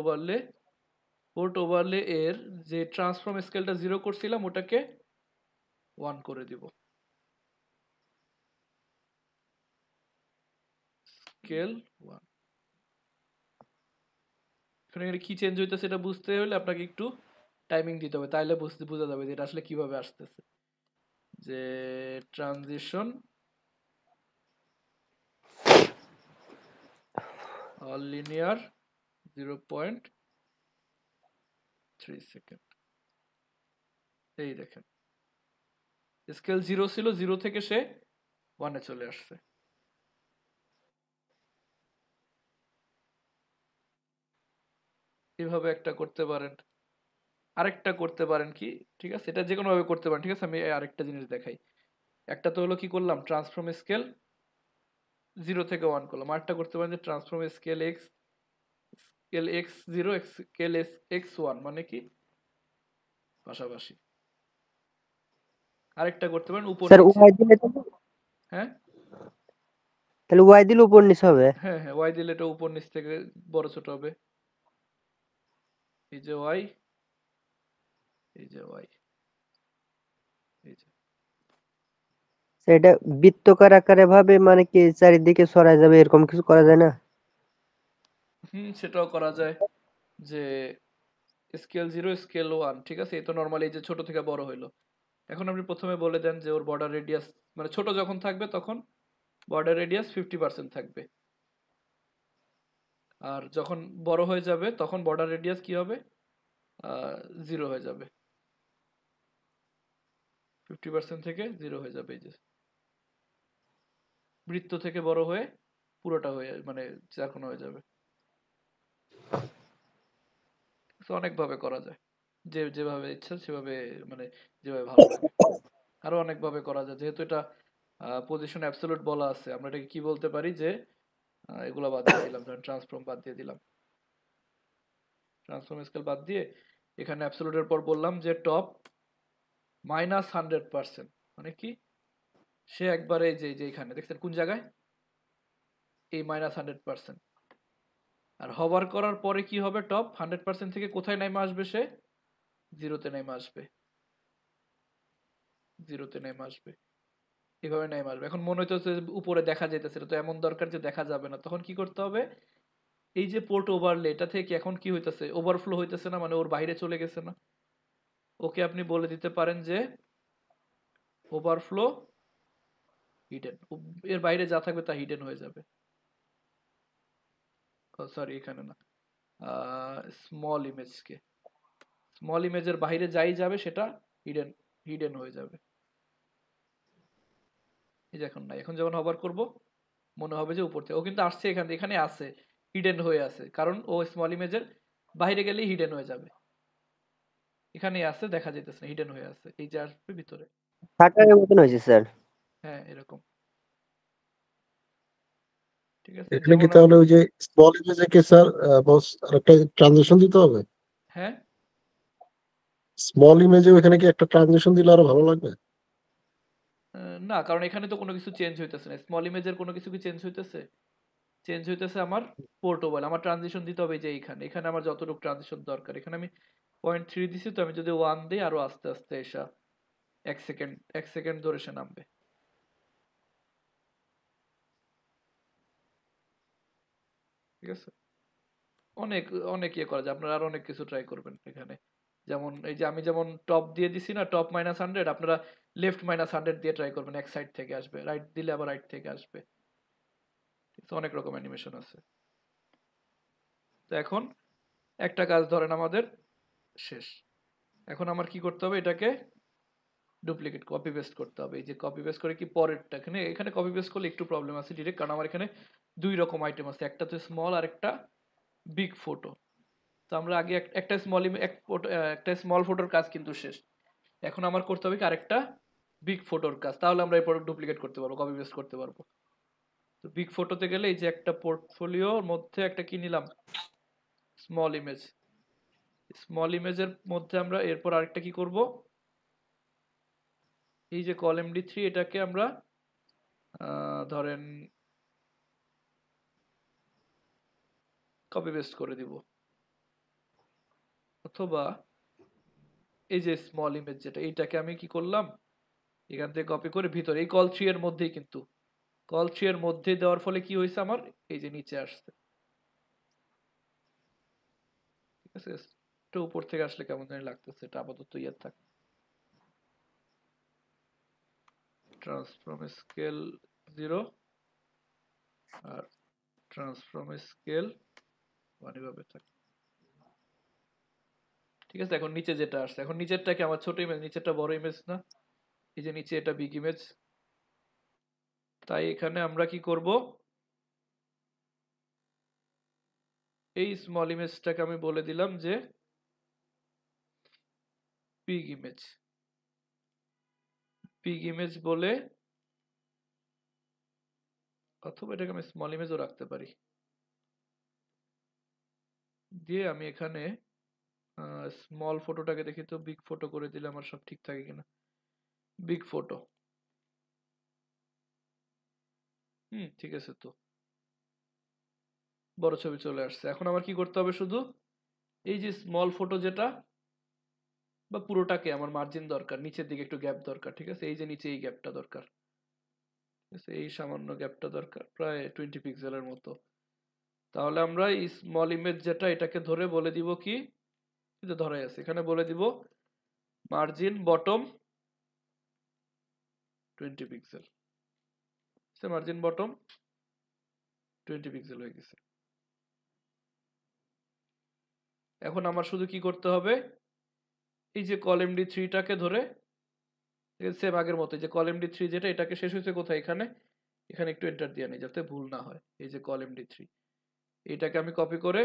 ওভারলে এর যে ট্রান্সফর্ম স্কেলটা 0 করছিলাম ওটাকে 1 করে দিব, স্কেল 1। এখানে কি চেঞ্জ হইতেছে এটা বুঝতে হলে আপনাকে একটু টাইমিং দিতে হবে, তাইলে বোঝা যাবে যে এটা আসলে কিভাবে আসতেছে। যে ট্রানজিশন অল লিনিয়ার 0.3 সেকেন্ড, এই দেখেন স্কেল 0 ছিল, 0 থেকে সে 1 এ চলে আসছে। এইভাবে একটা করতে পারেন। আরেকটা করতে পারেন কি, ঠিক আছে, এটা যে কোনো ভাবে করতে পারেন, ঠিক আছে। আমি আরেকটা জিনিস দেখাই। একটা তো হলো কি করলাম, ট্রান্সফর্ম স্কেল 0 থেকে 1 করলাম। আরেকটা করতে পারেন যে transform scale x0 scale x1, মানে কি পাশাপাশি। আরেকটা করতে পারেন উপর স্যার নিচে। ওয়াই দিলে তো হ্যাঁ তাহলে ওয়াই দিলে উপর নিচে হবে। হ্যাঁ হ্যাঁ, ওয়াই দিলে এটা উপর নিচ থেকে বড় ছোট হবে। এই যে ওয়াই, এই যে ওয়াই, এই যে সেটা বৃত্তকার আকারে ভাবে মানে কি চারিদিকে ছড়ায় যাবে এরকম কিছু করা যায় না? সেটাও করা যায় যে স্কেল 0 স্কেল 1, ঠিক আছে। এই তো নরমালি এই যে ছোট থেকে বড় হইলো। এখন আপনি প্রথমে বলে দেন যে ওর বর্ডার রেডিয়াস, মানে ছোট যখন থাকবে তখন বর্ডার রেডিয়াস 50% থাকবে, আর যখন বড় হয়ে যাবে তখন বর্ডার রেডিয়াস কি হবে, 0 হয়ে যাবে, 50% থেকে 0 হয়ে যাবে। এই যে বৃত্ত থেকে বড় হয়ে পুরোটা হয়ে মানে চারকোনা হয়ে যাবে। তো অনেক ভাবে করা যায়, যেভাবে ইচ্ছা সেভাবে, মানে যেভাবে ভালো লাগে। আরো অনেক ভাবে করা যায়, যেহেতু এটা পজিশন অ্যাবসলিউট বলা আছে, আমরা এটাকে কি বলতে পারি যে এগুলা বাদ দিয়ে দিলাম, ধরেন ট্রান্সফর্ম বাদ দিয়ে দিলাম, ট্রান্সফর্ম স্কেল বাদ দিয়ে এখানে অ্যাবসলিউটের পর বললাম যে টপ -100%, মানে কি সে একবারে যে এখানে দেখছেন কোন জায়গায়, এই -100%। আর হভার করার পরে কি হবে, টপ 100% থেকে কোথায় নেমে আসবে, সে 0-তে নেমে আসবে, 0-তে নেমে আসবে, এভাবে নেমে আসবে। এখন মনে হইতেছে যে উপরে দেখা যাইতেছে, এটা তো এমন দরকার যে দেখা যাবে না, তখন কি করতে হবে, এই যে পোর্ট ওভারলে এটা থেকে এখন কি হইতেছে, ওভারফ্লো হইতেছে না, মানে ওর বাইরে চলে গেছে না, ওকে আপনি বলে দিতে পারেন যে ওভারফ্লো হিডেন, এর বাইরে যা থাকবে তা হিডেন হয়ে যাবে। সরি এখানে না, স্মল ইমেজের বাইরে যাই যাবে সেটা হিডেন হিডেন হয়ে যাবে। এই যে এখন না, এখন যখন হভার করব মনে হবে যে উপর থেকে ও কিন্তু আসছে, এখানে আছে, হিডেন হয়ে আছে, কারণ ও স্মল ইমেজের বাইরে গেলেই হিডেন হয়ে যাবে। এখানে আছে, দেখা যাইতেছে না, হিডেন হয়ে আছে, এই যে আসবে ভিতরে। থাকার মতন হয়েছে স্যার। হ্যাঁ এরকম, ঠিক আছে। এখানে কি যেমন তাহলে ওই যে স্মল ইমেজে কি স্যার বস আরেকটা ট্রানজিশন দিতে হবে? হ্যাঁ স্মল ইমেজে ওখানে কি একটা ট্রানজিশন দিলে আরো ভালো লাগবে? না, কারণ এখানে তো কোনো কিছু চেঞ্জ হইতেছে না, স্মল ইমেজের কোনো কিছু কি চেঞ্জ হইতেছে, আমার পোর্টেবল, আমার ট্রানজিশন দিতে হবে যে এখানে আমার যতটুকু ট্রানজিশন দরকার, এখানে আমি 0.3 দিছি, তো আমি যদি 1 দিই আরো আস্তে আস্তে এসা 1 সেকেন্ড ধরে সে নামবে। ঠিক আছে, অনেক অনেক ইয়ে করা যায়, আপনারা আরো অনেক কিছু ট্রাই করবেন এখানে। যেমন এই যে আমি যেমন টপ দিয়ে দিছি না, টপ -100, আপনারা লেফট -100 দিয়ে ট্রাই করবেন, এক সাইড থেকে আসবে, রাইট দিলে আবার রাইট থেকে আসবে। তো অনেক রকম অ্যানিমেশন আছে। তো এখন একটা কাজ ধরেন আমাদের শেষ। এখন আমার কি করতে হবে, এটাকে ডুপ্লিকেট কপি পেস্ট করতে হবে। এই যে কপি পেস্ট করে কি পরেরটা, এখানে এখানে কপি পেস্ট করলে একটু প্রবলেম আছে ডিরেক্ট, কারণ আমার এখানে দুই রকম আইটেম আছে, একটা তো স্মল আর একটা বিগ ফটো। তো আমরা আগে একটা স্মল এক ফটো, একটা স্মল ফটোর কাজ কিন্তু শেষ। এখন আমার করতে হবে কি আরেকটা বিগ ফটোর কাজ, তাহলে আমরা এরপর ডুপ্লিকেট করতে পারবো, কপি পেস্ট করতে পারবো। তো বিগ ফটোতে গেলে এই যে একটা পোর্টফোলিওর মধ্যে একটা কি নিলাম, স্মল ইমেজ। স্মল ইমেজের মধ্যে আমরা এরপর আরেকটা কি করব, এই যে কলএমডি3 এটাকে আমরা ধরেন কপি পেস্ট করে দিব, অথবা এই যে স্মল ইমেজ যেটা, এইটাকে আমি কি করলাম, এখান থেকে কপি করে ভিতরে এই কল3 এর মধ্যেই, কিন্তু কল3 এর মধ্যে দেওয়ার ফলে কি হয়েছে আমার, এই যে নিচে আসছে। ঠিক আছে, একটু উপর থেকে আসলে কেমন জানি লাগতেছে, এটা আপাতত ইয়ে থাক। ট্রান্সফর্ম স্কেল 0 আর ট্রান্সফর্ম স্কেল 1 এভাবে থাক। ঠিক আছে, এখন নিচে যেটা আসছে, এখন নিচেরটা কি আমার ছোট ইমেজ, নিচেরটা বড় ইমেজ না, এই যে নিচে এটা বিগ ইমেজ। তাই এখানে আমরা কি করব, এই স্মল ইমেজটাকে আমি বলে দিলাম যে বিগ ইমেজ। বিগ ইমেজ বলে, অথবা এটাকে আমি স্মল ইমেজও রাখতে পারি, দিয়ে আমি এখানে স্মল ফটোটাকে দেখি তো বিগ ফটো করে দিলে আমার সব ঠিক থাকে কিনা। বিগ ফটো, ঠিক আছে, তো বড় ছবি চলে আসছে। এখন আমার কি করতে হবে, শুধু এই যে স্মল ফটো যেটা, বা পুরোটাকে আমার মার্জিন দরকার, নিচের দিকে একটু গ্যাপ দরকার। ঠিক আছে, এই যে নিচে এই গ্যাপটা দরকার, ঠিক আছে, এই সামান্য গ্যাপটা দরকার, প্রায় 20 পিক্সেলের মতো। তাহলে আমরা এই স্মল ইমেজ যেটা, এটাকে ধরে বলে দিব কি, যে ধরাই আছে, এখানে বলে দিব margin bottom 20 pixel. Margin bottom 20 pixel হয়ে গেছে। এখন আমার শুধু কি করতে হবে, এই যে কলএমডি3টাকে ধরে, সেম আগের মতো, যে কলএমডি3 যেটা, এটাকে শেষ হয়েছে কোথায়, এখানে, এখানে একটু এন্টার দিয়ে নিই যাতে ভুল না হয়। এই যে কলএমডি3, এটাকে আমি কপি করে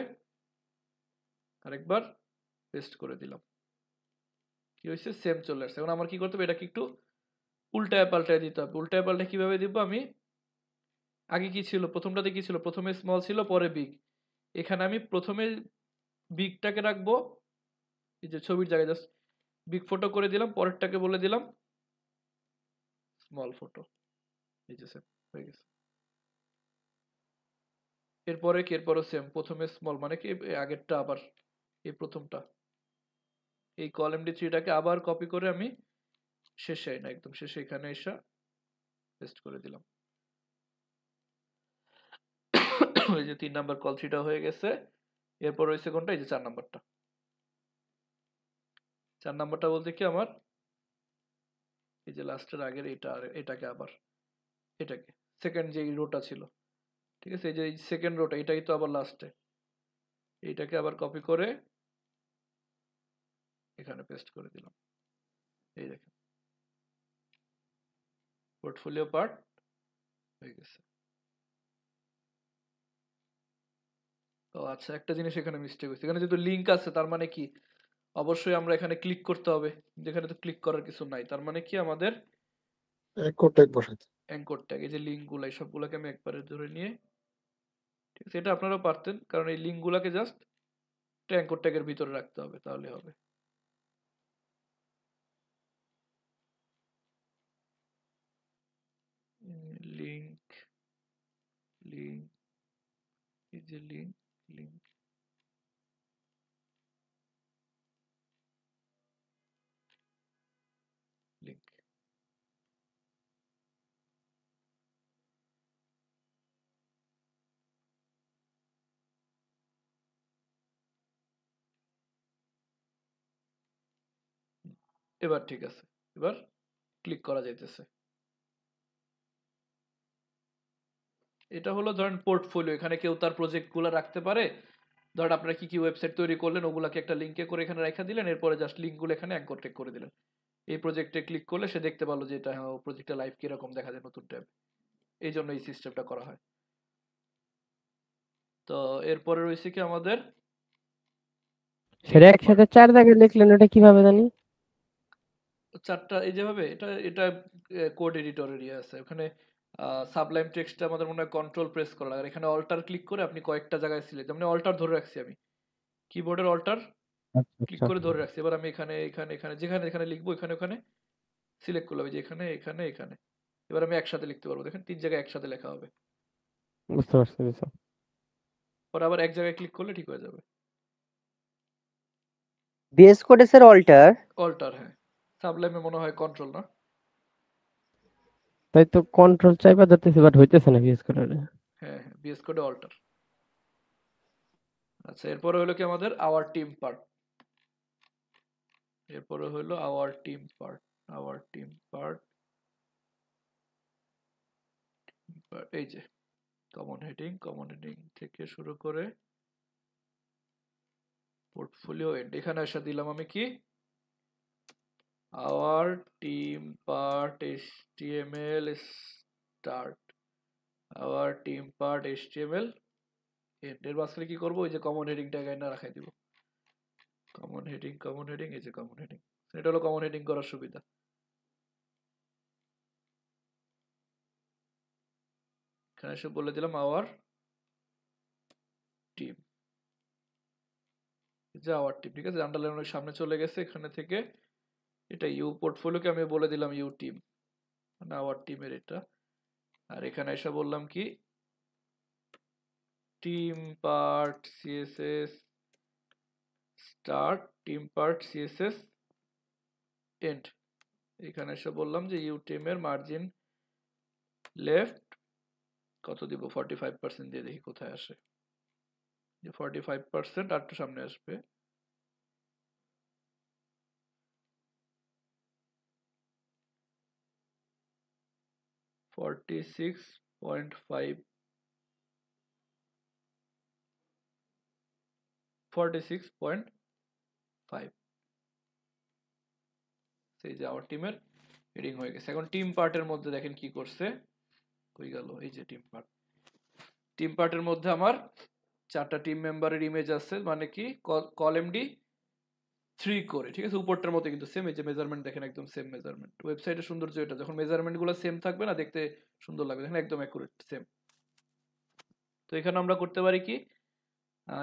আরেকবার পেস্ট করে দিলাম, কি হয়েছে, সেম চলে আসছে। এখন আমার কি করতে হবে, এটাকে একটু উল্টায় পাল্টায় দিতে হবে। উল্টায় পাল্টায় কিভাবে দিব, আমি আগে কি ছিল, প্রথমটাতে কি ছিল, প্রথমে স্মল ছিল পরে বিগ, এখানে আমি প্রথমে বিগটাকে রাখবো, এই যে ছবির জায়গায় জাস্ট বিগ ফটো করে দিলাম, পরেরটাকে বলে দিলাম স্মল ফটো। এই যে হয়ে গেছে। এরপরে কি, এরপরও সেম, প্রথমে স্মল মানে কি আগেরটা, আবার এই প্রথমটা, এই কলএমডি3টাকে আবার কপি করে আমি শেষে, না একদম শেষে এখানে এসে পেস্ট করে দিলাম। ওই যে 3 নাম্বার কল3টা হয়ে গেছে। এরপর হয়েছে কোনটা, এই যে 4 নাম্বারটা। 4 নাম্বারটা বলতে কি, আমার এই যে লাস্টের আগের এটা, আর এটাকে আবার, এটাকে সেকেন্ড যে রোটা ছিল, ঠিক আছে, এই যে সেকেন্ড রোটা, এটাই তো আবার লাস্টে, এইটাকে আবার কপি করে এখানে পেস্ট করে দিলাম। এই দেখেন, পোর্টফোলিও পার্ট হয়ে গেছে। তো আচ্ছা, একটা জিনিস এখানে মিস্টেক হয়েছে, এখানে যেহেতু লিংক আছে, তার মানে কি, অবশ্যই আমরা এখানে ক্লিক করতে হবে, যেখানে তো ক্লিক করার কিছু নাই, তার মানে কি আমাদের কোটাই বসাইতে। অ্যাঙ্কর ট্যাগ, এই যে লিঙ্ক গুলো, এই সবগুলোকে আমি একবারে ধরে নিয়ে, ঠিক আছে, এটা আপনারাও পারতেন, কারণ এই লিঙ্ক গুলাকে জাস্ট অ্যাঙ্কর ট্যাগের ভিতরে রাখতে হবে, তাহলে হবে। লিঙ্ক, লিঙ্ক, এই যে লিঙ্ক, লিঙ্ক, এবার ঠিক আছে, এবার ক্লিক করা যাইতেছে। এটা হলো ধরেন পোর্টফোলিও, এখানে কেউ তার প্রজেক্ট গুলো রাখতে পারে। ধরেন আপনারা কি কি ওয়েবসাইট তৈরি করলেন ওগুলাকে একটা লিঙ্কে করে এখানে রেখে দিলেন, এরপরে জাস্ট লিঙ্কগুলো এখানে অ্যাঙ্কর করে দিলেন। এই প্রজেক্টে ক্লিক করলে সে দেখতে পারলো যে এটা হ্যাঁ প্রজেক্টটা লাইভ কিরকম দেখা যায় নতুন ট্যাব। এই জন্য এই সিস্টেমটা করা হয়। তো এরপরে রয়েছে কি আমাদের সেটা একসাথে 4 জায়গায় লিখলেন, ওটা কিভাবে জানি? চারটা, এই যেভাবে এটা এটা কোড এডিটরের ইয়ে আছে ওখানে। সাবলাইম টেক্সটটা আমাদের মনে হয় কন্ট্রোল প্রেস করা লাগে, আর এখানে অল্টার ক্লিক করে আপনি কয়েকটা জায়গায় সিলেক্ট, যেমন অল্টার ধরে রাখছি আমি, কিবোর্ডের অল্টার ক্লিক আচ্ছা করে ধরে রাখছি। এবার আমি এখানে এখানে এখানে যেখানে এখানে লিখবো এখানে ওখানে সিলেক্ট করলাম, যে এখানে এখানে এখানে। এবার আমি একসাথে লিখতে পারবো, দেখেন 3 জায়গায় একসাথে লেখা হবে। বুঝতে পারছি বুঝছি। পরে আবার এক জায়গায় ক্লিক করলে ঠিক হয়ে যাবে। বিএস কোডে স্যার অল্টার। অল্টার, হ্যাঁ। সাবলাইমে মনে হয় কন্ট্রোল না? তাই তো কন্ট্রোল চাইবা ধরতেছি, বাট হইতেছে না ইউজ করে। হ্যাঁ হ্যাঁ, বিএস কোডে অল্টার। আচ্ছা, এরপরে হলো কি আমাদের আওয়ার টিম পার্ট। এরপরে হলো hour team part. Hour team part, এই যে কমন হেডিং থেকে শুরু করে পোর্টফোলিও এন্ড, এখানে এসে দিলাম আমি কি our team part HTML start, our team part HTML end. এর মাঝখানে কি করবো, ওই যে কমন হেডিংটা এখানে রাখাই দিব। কমন হেডিং, এই যে কমন হেডিং। এটা হলো কমন হেডিং করার সুবিধা। এখানে এসে বলে দিলাম আওয়ার টিম, যে আওয়ার টিম, ঠিক আছে। আন্ডারলাইন অনেক সামনে চলে গেছে, এখানে থেকে এটা ইউ পোর্টফোলিওকে আমি বলে দিলাম ইউ টিম, মানে আওয়ার টিমের এটা। আর এখানে এসে বললাম কি team part CSS start, team part CSS end. এখানে এসে বললাম যে ইউ টিমের মার্জিন লেফট কত দিব, 45% দিয়ে দেখি কোথায় আসে। যে 45% আর একটু সামনে আসবে, 46.5, 46.5। সেই যে আওয়ার টিমের হেডিং হয়ে গেছে। এখন টিম পার্টের মধ্যে দেখেন কি করছে, কই গেল, এই যে টিম পার্ট। টিম পার্টের মধ্যে আমার 4টা টিম মেম্বারের ইমেজ আছে, মানে কি কলএমডি 3 করে, ঠিক আছে। উপরটার মতো কিন্তু সেম, এই যে মেজারমেন্ট দেখেন একদম সেম মেজারমেন্ট। ওয়েবসাইটের সৌন্দর্য এটা, যখন মেজারমেন্ট গুলো সেম থাকবে না দেখতে সুন্দর লাগবে, দেখেন একদম অ্যাকুরেট সেম। তো এখানে আমরা করতে পারি কি,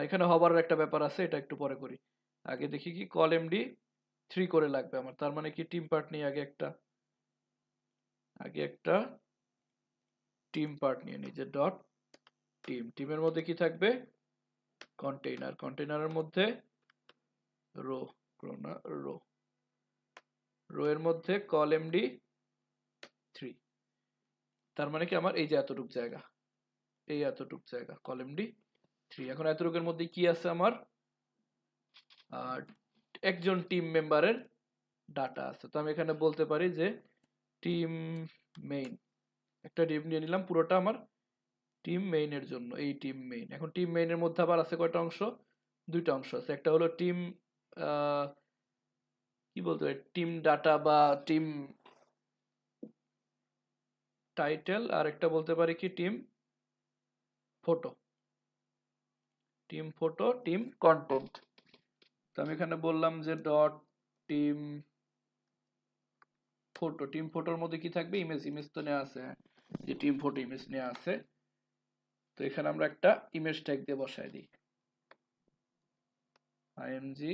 এখানে হবার একটা ব্যাপার আছে, এটা একটু পরে করি। আগে দেখি কি কলএমডি 3 করে লাগবে আমার, তার মানে কি টিম পার্ট নিয়ে আগে একটা টিম পার্ট নিয়ে নিই, যে ডট টিমের মধ্যে কি থাকবে, কন্টেইনারের মধ্যে রো, রো এর মধ্যে কলএমডি 3। তার মানে কি আমার এই যে এতটুক জায়গা কলএমডি 3। এখন এতটুকের মধ্যে কি আছে আমার, একজন টিম মেম্বারের ডাটা আছে। তো আমি এখানে বলতে পারি যে টিম মেইন, একটা ডিভ নিয়ে নিলাম পুরোটা আমার টিম মেইনের জন্য, এই টিম মেইন। এখন টিম মেইনের মধ্যে আবার আছে কয়টা অংশ, 2টা অংশ আছে। একটা হলো টিম কি বলতে পারি, টিম ডাটা বা টিম টাইটেল, আর একটা বলতে পারি কি টিম ফটো, টিম কন্টেন্ট। তো আমি এখানে বললাম যে ডট টিম ফটোর মধ্যে কি থাকবে, ইমেজ তো নেওয়া আছে, হ্যাঁ, যে টিম ফটো ইমেজ নেওয়া আছে। তো এখানে আমরা একটা ইমেজ ট্যাগ দিয়ে বসাই দিই, আইএমজি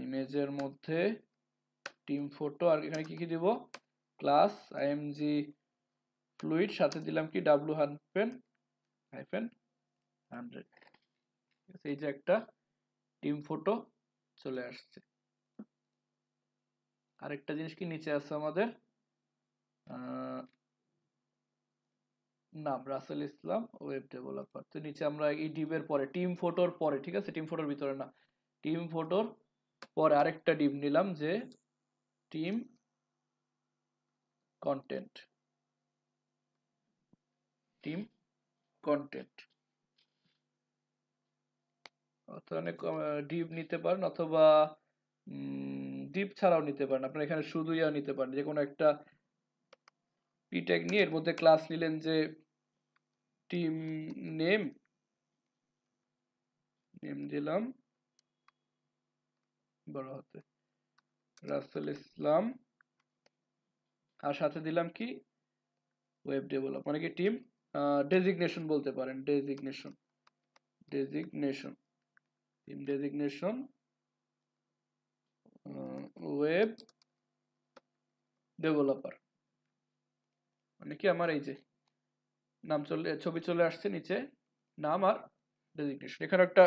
ইমেজের মধ্যে টিম ফটো, আর এখানে কি কি দিব, ক্লাস আইএমজি ফ্লুইড, সাথে দিলাম কি w-100। এই যে একটা টিম ফটো চলে আসছে। আরেকটা জিনিস কি নিচে আছে আমাদের নাম রাসেল ইসলাম ওয়েব ডেভেলপার। তো নিচে আমরা এই ডিভের পরে টিম ফটোর পরে, ঠিক আছে, টিম ফটোর ভিতরে না, টিম ফটোর পরে আরেকটা ডিভ নিলাম যে টিম কন্টেন্ট, টিম কন্টেন্ট অথবা ডিভ নিতে পারেন অথবা ডিভ ছাড়াও নিতে পারেন, আপনারা এখানে শুধু ইয়া নিতে পারেন, যে কোনো একটা পি ট্যাগ নিয়ে এর মধ্যে ক্লাস নিলেন যে টিম নেম, নেম দিলাম বড় হাতে রাসেল ইসলাম, আর সাথে দিলাম কি ওয়েব ডেভেলপ, মানে কি টিম ডেজিগনেশন বলতে পারেন, designation, designation team designation web developer, মানে কি আমার এই যে নাম ছবি চলে আসছে নিচে, নাম আর ডেজিগনেশন। এখানে একটা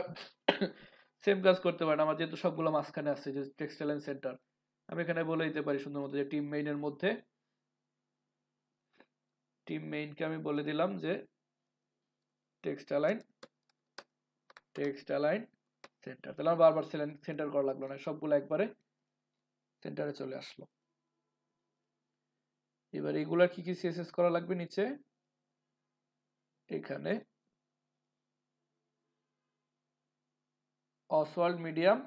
সেম কাজ করতে পারেন, আমার যেহেতু সবগুলো মাঝখানে আছে যে টেক্সটাইল এন্ড সেন্টার, আমি এখানে বলে দিতে পারি সুন্দর মতো যে টিম মেইনের মধ্যে, টিম মেইনকে আমি বলে দিলাম যে টেক্সটাইল সেন্টার, তাহলে আমার বারবার সেন্টার করা লাগলো না, সবগুলো একবারে সেন্টারে চলে আসলো। এবার এগুলা কি কি সিএসএস করা লাগবে নিচে, এখানে অসওয়াল্ড মিডিয়াম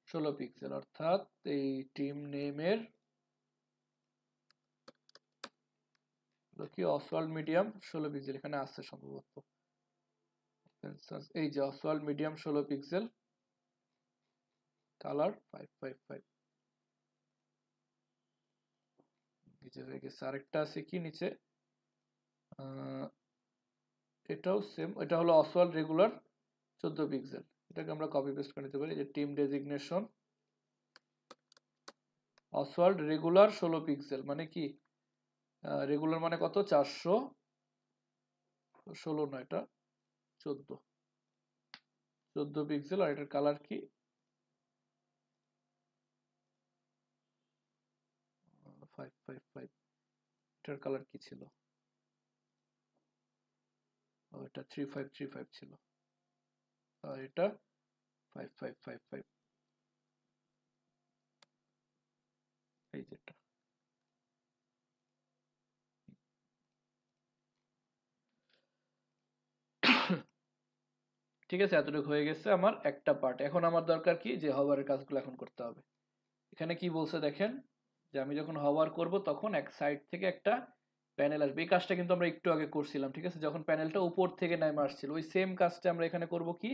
16 পিক্সেল, অর্থাৎ এই টিম নেমের কি অসওয়াল্ড মিডিয়াম 16 পিক্সেল এখানে আছে সম্ভবত, এই যে অসওয়াল্ড মিডিয়াম 16 পিক্সেল, কালার 555, নিচে হয়ে গেছে। আরেকটা আছে কি নিচে, এটাও সেম, এটা হলো অসওয়াল্ড রেগুলার 14 পিক্সেল, এটাকে আমরা কপি পেস্ট করে নিতে পারি, যে team designation Oswald regular 16 pixel, মানে কি রেগুলার মানে কত 416 না, এটা 14 পিক্সেল, আর এটার কালার কি 555, এটার কালার কি ছিল, এটা 3535 ছিল, আর এটা 5555, এই যেটা ঠিক আছে। এতটুকু হয়ে গেছে আমার একটা পার্ট। এখন আমার দরকার কি, যে হভারের কাজগুলো এখন করতে হবে। এখানে কি বলছে দেখেন, যে আমি যখন হভার করব তখন এক সাইড থেকে একটা প্যানেল আসবে, এই কাজটা কিন্তু আমরা একটু আগে করছিলাম, ঠিক আছে, যখন প্যানেলটা উপর থেকে নেমে আসছিল, ওই সেম কাজটা আমরা এখানে করব কি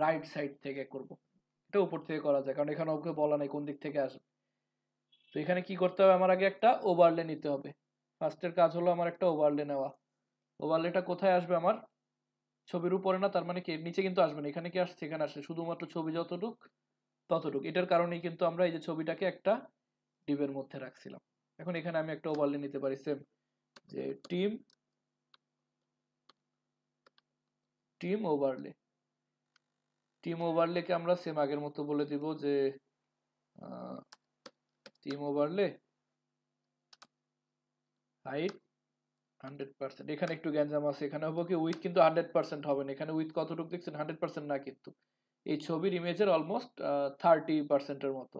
রাইট সাইড থেকে করব, এটা উপর থেকে করা যায় কারণ এখানে ওকে বলা নাই কোন দিক থেকে আসবে। তো এখানে কি করতে হবে, আমার আগে একটা ওভারলে নিতে হবে। ফার্স্টের কাজ হলো আমার একটা ওভারলে নেওয়া। ওভারলেটা কোথায় আসবে, আমার ছবির উপরে না, তার মানে কি নিচে কিন্তু আসবে না, এখানে কি আসছে, এখানে আসছে, শুধুমাত্র ছবি যতটুক ততটুক। এটার কারণেই কিন্তু আমরা এই যে ছবিটাকে একটা ডিভের মধ্যে রাখছিলাম। এখন এখানে আমি একটা ওভারলে নিতে পারি সেম, যে টিম ওভারলে, টিম ওভারলেকে আমরা সেম আগের মতো বলে দিব যে টিম ওভারলে হাইট 100%, এখানে একটু গ্যাঞ্জাম আছে, এখানে হবে কি উইথ কিন্তু 100% হবে না, এখানে উইথ কতটুকু দেখছেন 100% না, কিন্তু এই ছবির ইমেজের অলমোস্ট 30%-এর মতো,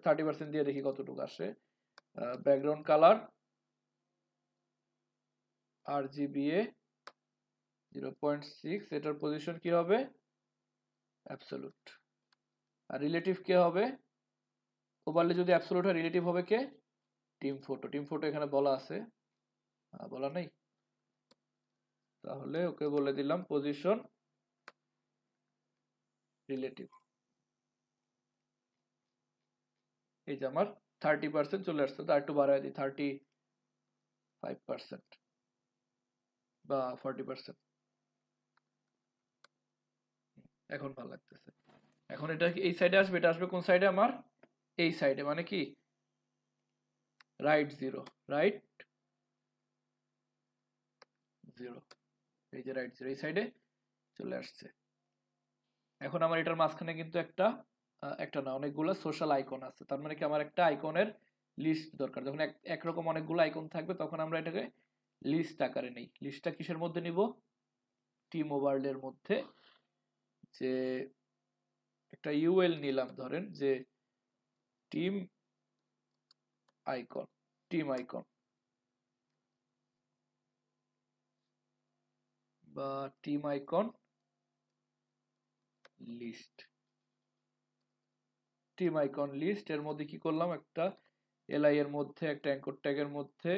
30% দিয়ে দেখি কতটুকু আসে। ব্যাকগ্রাউন্ড কালার RGBA 0.6, এটার পজিশন কি হবে অ্যাবসলিউট, আর রিলেটিভ কে হবে, ওভারলে যদি অ্যাবসলিউট হয় রিলেটিভ হবে কে টিম ফটো, টিম ফটো এখানে বলা আছে, বলা নেই, তাহলে ওকে বলে দিলাম পজিশন রিলেটিভ। এই যে আমার 30% চলে আসছে, তো একটু বাড়ায় দিই 35% বা 40%, এখন ভালো লাগতেছে। এখন এটা কি এই সাইডে আসবে, এটা আসবে কোন সাইডে, আমার এই সাইডে, মানে কি রাইট 0, রাইট 0, এই যে রাইট 0 এই সাইডে চলে আসছে। এখন আমার এটার মাঝখানে কিন্তু একটা না অনেকগুলো সোশ্যাল আইকন আছে, তার মানে কি আমার একটা আইকনের লিস্ট দরকার, যখন একরকম অনেকগুলো আইকন থাকবে তখন আমরা এটাকে লিস্ট আকারে নেই। লিস্টটা কিসের মধ্যে নিব, টিম ওভারলের মধ্যে, যে একটা ইউএল নিলাম, ধরেন যে টিম আইকন বা team icon list. Team icon list এর মধ্যে কি করলাম, একটা এলআই এর মধ্যে একটা অ্যাঙ্কর ট্যাগের মধ্যে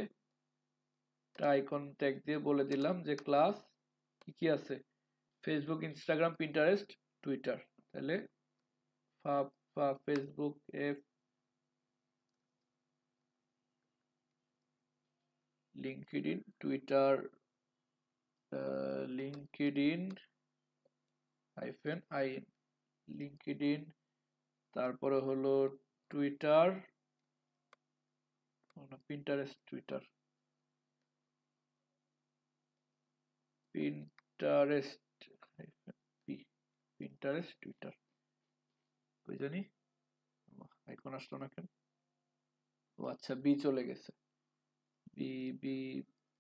একটা আইকন ট্যাগ দিয়ে বলে দিলাম যে ক্লাস কি কি আছে, ফেসবুক, ইনস্টাগ্রাম, পিন্টারেস্ট, টুইটার। তাহলে Facebook, LinkedIn, Twitter, LinkedIn -in, LinkedIn, তারপরে হলো টুইটার, পিন্টারেস্ট, টুইটার ওই জানি আইকন আসলো না কেন, ও আচ্ছা বি চলে গেছে, বি বি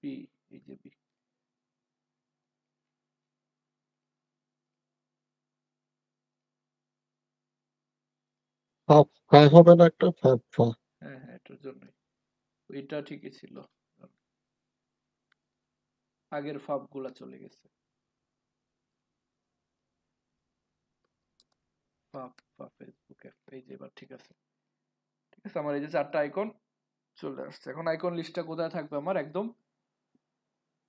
বি, এই যে বি। হবে না একটা ফা। হ্যাঁ হ্যাঁ, এটার জন্যই, ওইটা ঠিকই ছিল, আগের ফাপ গুলা চলে গেছে। ফেসবুক এই যে এবার ঠিক আছে, আমার এই যে 4টা আইকন চলে আসছে। এখন আইকন লিস্টটা কোথায় থাকবে, আমার একদম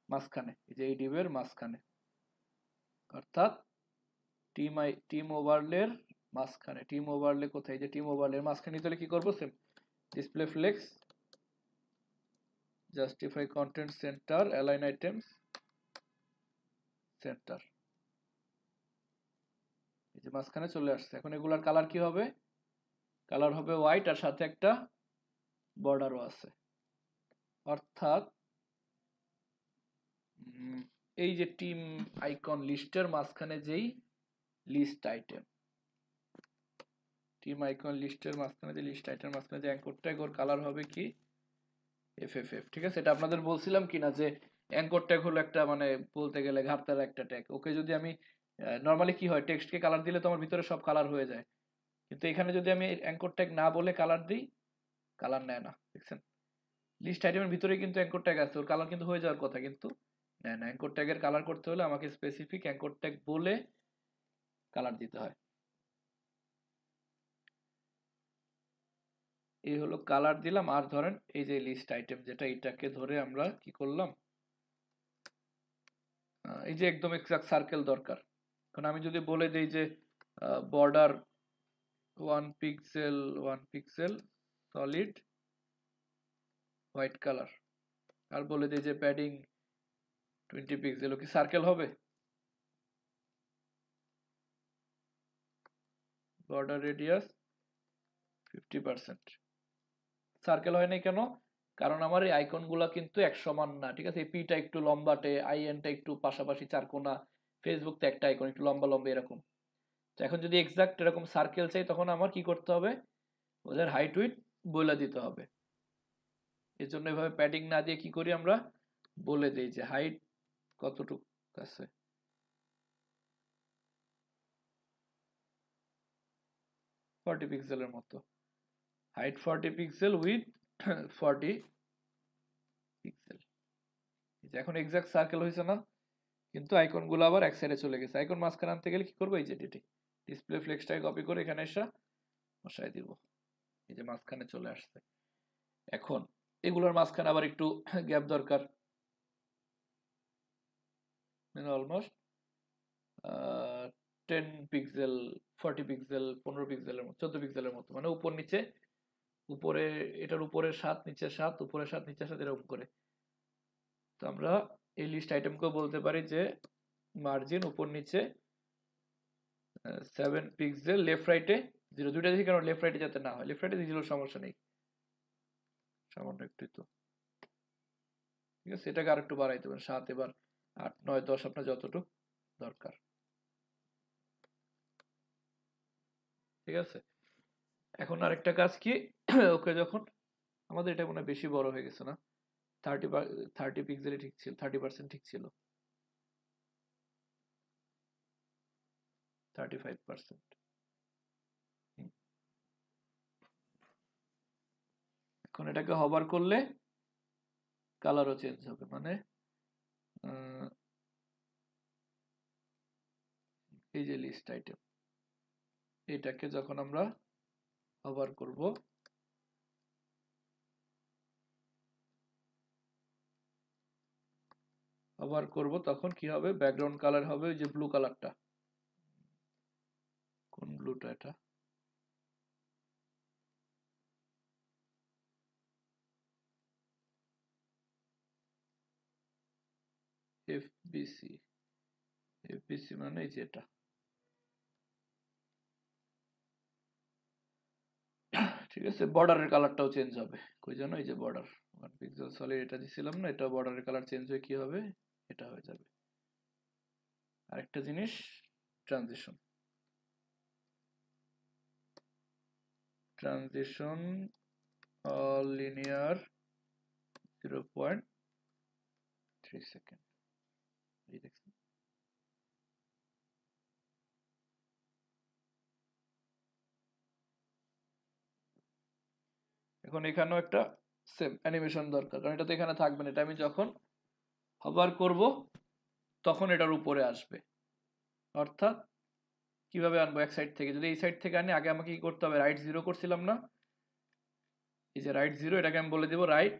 মাঝখানে, এই যে এই ডিবের মাঝখানে, অর্থাৎ টিম ওভারলের মাঝখানে। টিম ওভারলে কোথায়, যে টিম ওভারলের মাঝখানে, তাহলে কি করবো, same display flakes, justify content centre, align items centre, এই যে মাঝখানে চলে আসছে। এখন এগুলার কালার কি হবে, কালার হবে হোয়াইট, আর সাথে একটা বর্ডারও আছে। অর্থাৎ এই যে টিম আইকন লিস্টের মাঝখানে যেই লিস্ট আইটেম, টিম আইকন লিস্টের মাঝখানে যে লিস্ট আইটেম মাঝখানে যে অ্যাঙ্কর ট্যাগ, ওর কালার হবে কি এফএফএফ। ঠিক আছে, এটা আপনাদের বলছিলাম কিনা যে অ্যাঙ্কর ট্যাগ হলো একটা, মানে বলতে গেলে ঘাটতার একটা ট্যাগ। ওকে যদি আমি নরমালি কি হয়, টেক্সটকে কালার দিলে তো আমার ভিতরে সব কালার হয়ে যায়, কিন্তু এখানে যদি আমি অ্যাঙ্কর ট্যাগ না বলে কালার দিই, কালার নেয় না। দেখছেন, লিস্ট আইটেমের ভিতরে কিন্তু অ্যাঙ্কর ট্যাগ আছে, ওর কালার কিন্তু হয়ে যাওয়ার কথা, কিন্তু নেয় না। অ্যাঙ্কর ট্যাগের কালার করতে হলে আমাকে স্পেসিফিক অ্যাঙ্কর ট্যাগ বলে কালার দিতে হয়। এই হলো কালার দিলাম। আর ধরেন এই যে লিস্ট আইটেম যেটা, এটাকে ধরে আমরা কি করলাম, এই যে একদম এক্সাক্ট সার্কেল দরকার। এখন আমি যদি বলে দিই যে border 1 pixel solid white colour, আর বলে দিই যে প্যাডিং 20 পিক্সেল, কি সার্কেল হবে? বর্ডার রেডিয়াস 50%, সার্কেল হয় নাই কেন? কারণ আমার এই আইকন গুলা কিন্তু এক সমান না। ঠিক আছে, পিটা একটু লম্বাটে, আইএনটা একটু পাশাপাশি চারকোনা, ফেসবুক তো একটা আইকন একটু লম্বা লম্বা এরকম। তো এখন যদি এক্সাক্ট এরকম সার্কেল চাই, তখন আমার কি করতে হবে, ওদের হাইট উইডথ বলে দিতে হবে। এর জন্য এভাবে প্যাডিং না দিয়ে কি করি, আমরা বলে দিই যে হাইট কতটুকু আছে, 40 পিক্সেলের মতো, হাইট 40 পিক্সেল উইথ 40 পিক্সেল। এখন এক্সাক্ট সার্কেল হয়েছে না, কিন্তু আইকন গুলো আবার এক সাইডে চলে গেছে। আইকন মাঝখানে আনতে গেলে কি করবো, এই যে ডিসপ্লে ফ্লেক্সটাকে কপি করে এখানে এসে বসাই দিব, এই যে মাঝখানে চলে আসছে। এখন এগুলোর মাঝখানে আবার একটু গ্যাপ দরকার, অলমোস্ট 10 পিক্সেল, 40 পিক্সেল, 15 পিক্সেলের মতো, 14 পিক্সেলের মতো, মানে উপর নিচে, উপরে এটার উপরে 7 নিচে 7, উপরে 7 নিচে 7 এরকম করে। তো আমরা এই লিস্ট আইটেমকেও বলতে পারি যে মার্জিন উপর নিচে 7 পিক্সেল, লেফট রাইটে 0, দুইটা দেখি কারণ লেফট রাইটে যাতে না হয়, লেফট রাইটে দিলেও সমস্যা নেই, সামান্য একটু। তো ঠিক আছে, এটাকে আর একটু বাড়াই দেবেন, 7, এবার 8, 9, 10 আপনার যতটুকু দরকার। ঠিক আছে, এখন আরেকটা কাজ কি, ওকে যখন আমাদের এটা মনে হয় বেশি বড় হয়ে গেছে না, 30 পিক্সেলে ঠিক ছিল, 30% ঠিক ছিল, 35%। এখন এটাকে হভার করলে কালারও চেঞ্জ হবে, মানে এই যে লিস্ট আইটেম, এটাকে যখন আমরা হভার করব তখন কি হবে, ব্যাকগ্রাউন্ড কালার হবে ওই যে ব্লু কালারটা। কোন ব্লুটা এটা? এফবিসি মানে এই যে এটা। ঠিক আছে, বর্ডারের কালারটাও চেঞ্জ হবে। কই জানো, এই যে বর্ডার 1 পিক্সেল সলিড এটা দিছিলাম না, এটা বর্ডারের কালার চেঞ্জ হয়ে কি হবে, এটা হয়ে যাবে। আরেকটা জিনিস, ট্রানজিশন লিনিয়ার 0.3 সেকেন্ড। এই দেখছেন, এখন এখানেও একটা সেম অ্যানিমেশন দরকার, কারণ এটা তো এখানে থাকবে না। এটা আমি যখন হভার করব তখন এটার উপরে আসবে। অর্থাৎ কিভাবে আনবো, এক সাইড থেকে, যদি এই সাইড থেকে আনি, আগে আমাকে কি করতে হবে, রাইট 0 করছিলাম না, এই যে রাইট 0, এটাকে আমি বলে দেব রাইট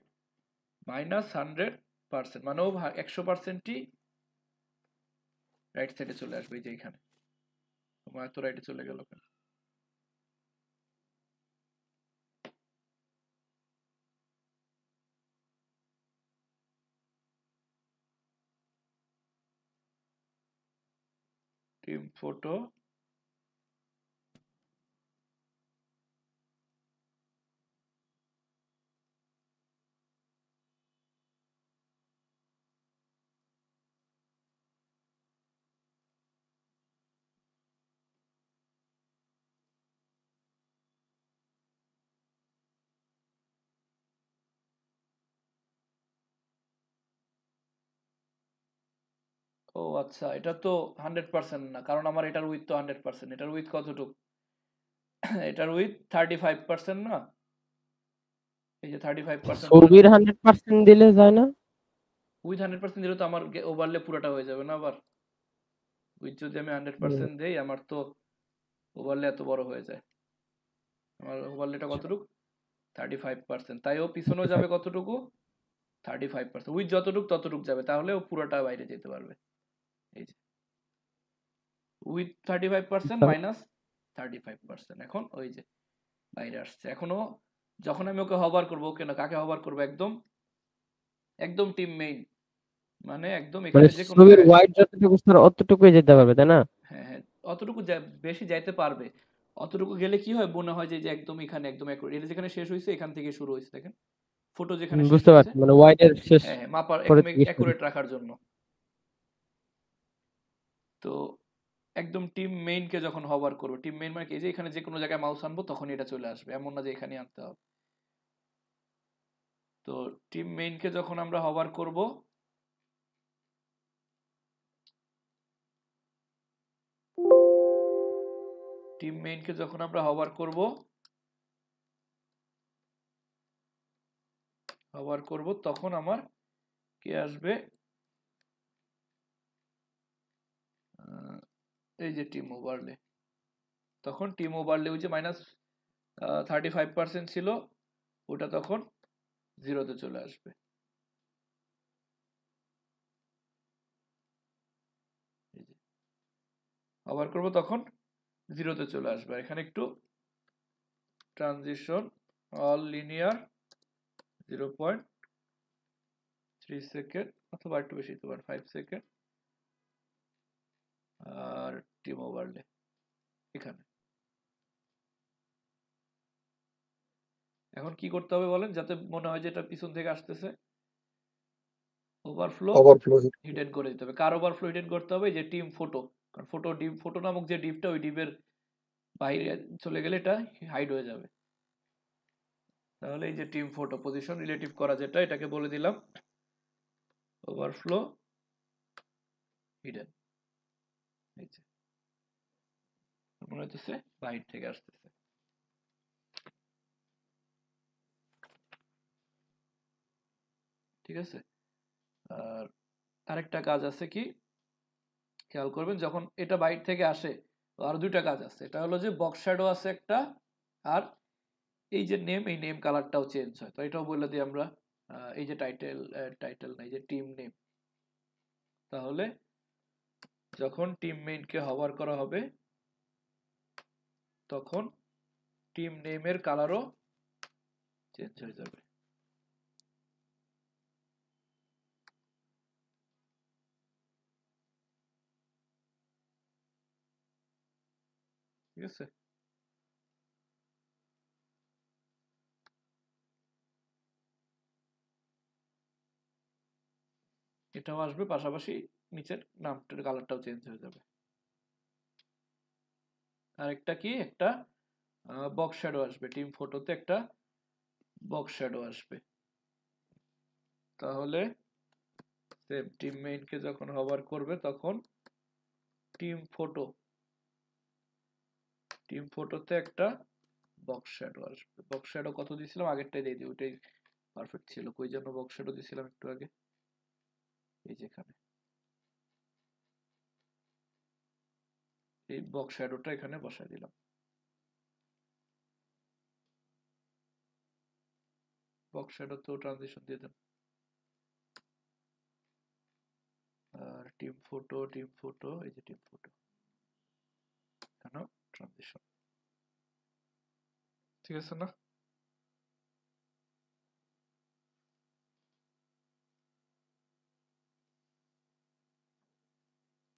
-100%, মানে ও 100%ই রাইট সাইডে চলে আসবে। এই যে এখানে তোমার এত রাইটে চলে গেল কেন? টিম ফটো, ও আচ্ছা, এটা তো 100% না, কারণ আমার এটার উইথ তো 100%। এটার উইথ কতটুকু? এটার উইথ 35% না, এই যে 35%। ছবির 100% দিলে যায় না? উইথ 100% দিলে তো আমার ওভারলে পুরোটা হয়ে যাবে না আবার। উইথ যদি আমি 100% দেই, আমার তো ওভারলে এত বড় হয়ে যায়। আমার ওভারলেটা কতটুকু? 35%। তাই ও পিছনেও যাবে কতটুকু? 35%। উইথ যতটুকু ততটুকু যাবে, তাহলে ও পুরোটা বাইরে যেতে পারবে। এই যে উইথ 35% মাইনাস 35%, এখন ওই যে বাইরে আসছে। এখনো যখন আমি ওকে হভার করবো, ওকে না, কাকে হভার করবো, একদম টিম মেইন, মানে একদম মানে এখানে যে কোনো ছবির জায়গায়। ওয়াইড যতটুকু স্যার অতটুকুই যেতে পারবে, তাই না? হ্যাঁ হ্যাঁ, অতটুকু বেশি যাইতে পারবে। অতটুকু গেলে কি হয়, মনে হয় যে একদম এখানে একদম এটা যেখানে শেষ হয়েছে এখান থেকে শুরু হয়েছে, দেখেন ফটো যেখানে শেষ বুঝতে হয়েছে। পারছি, মানে ওয়াইড এর শেষ হ্যাঁ হ্যাঁ, মাপার করে একদম থেকে শুরু। অ্যাকুরেট রাখার জন্য। তো একদম টিম মেইন কে যখন হভার করবো, টিম মেইন মানে কি, এই যে এখানে যে কোনো জায়গায় মাউস আনবো তখন এটা চলে আসবে, এমন না যে এখানে আনতে হবে। তো টিম মেইন কে যখন আমরা হভার করব, তখন আমার কি আসবে, এই যে টিম ওভারলে। তখন টিম ওভারলে ওই যে -35% ছিল, ওটা তখন 0-তে চলে আসবে। ওভার করব তখন 0-তে চলে আসবে। এখানে একটু ট্রানজিশন অল লিনিয়ার 0.3 সেকেন্ড, অথবা একটু বেশি দিতে পারেন, 5 সেকেন্ড। আর টিম ওভারলে এখানে। এখন কি করতে হবে বলেন, যাতে মনে হয় যে এটা পিছন থেকে আসতেছে? ওভারফ্লো হিডেন করে দিতে হবে। কার ওভারফ্লো হিডেন করতে হবে? যে টিম ফটো, কারণ ফটো নামক যে ডিভটা, ওই ডিভের বাইরে চলে গেলে এটা হাইড হয়ে যাবে। তাহলে এই যে টিম ফটো পজিশন রিলেটিভ করা, যেটা এটাকে বলে দিলাম ওভারফ্লো হিডেন। এই যে মনে হচ্ছে বাইরে থেকে আসতেছে। ঠিক আছে। আর আরেকটা কাজ আছে কি, খেয়াল করবেন যখন এটা বাইট থেকে আসে, আরো দুইটা কাজ আছে। এটা হলো যে বক্স শ্যাডো আছে একটা, আর এই যে নেম, এই নেম কালারটাও চেঞ্জ হয়। তো এটাও বলে দিই আমরা, এই যে টাইটেল না, এই যে টিম নেম। তাহলে যখন টিম মেইনকে হভার করা হবে তখন টিম নেমের কালারও চেঞ্জ হয়ে যাবে। ঠিক আছে। এটাও আসবে, পাশাপাশি নিচের নামটার কালারটাও চেঞ্জ হয়ে যাবে। আরেকটা কি, একটা বক্স শ্যাডো আসবে, টিম ফটোতে একটা বক্স শ্যাডো আসবে। তাহলে সেম টিম মেইনকে যখন হভার করবে তখন টিম ফটোতে একটা বক্স শ্যাডো আসবে। বক্স শ্যাডো কত দিয়েছিলাম, আগেরটাই দিয়ে দিই, ওইটাই পারফেক্ট ছিল। কই জন্য বক্স শ্যাডো দিয়েছিলাম একটু আগে, এই যেখানে, এই বক্স শ্যাডোটা এখানে বসায় দিলাম। বক্স শ্যাডো তো ট্রানজিশন দিয়ে দেন। আর টিম ফটো, এই যে টিম ফটো, এখানেও ট্রানজিশন। ঠিক আছে না?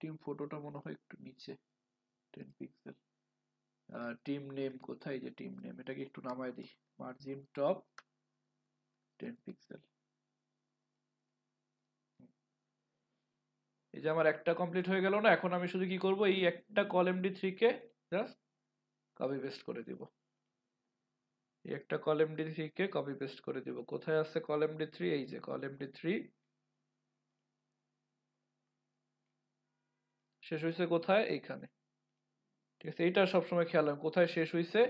টিম ফটোটা মনে হয় একটু নিচে, 10 পিক্সেল। টিম নেম কোথায়, যে টিম নেম, এটাকে একটু নামায় দিই, মার্জিন টপ 10 পিক্সেল। এই যে আমার একটা কমপ্লিট হয়ে গেল না, এখন আমি শুধু কি করব, এই একটা কল MD3 কে জাস্ট কপি পেস্ট করে দিব। এই একটা কল MD3 কে কপি পেস্ট করে দিব। কোথায় আছে কল MD3, এই যে কল MD3 শেষ হয়েছে কোথায়, এইখানে। ঠিক আছে, এইটা সবসময় খেয়াল রাখবেন কোথায় শেষ হয়েছে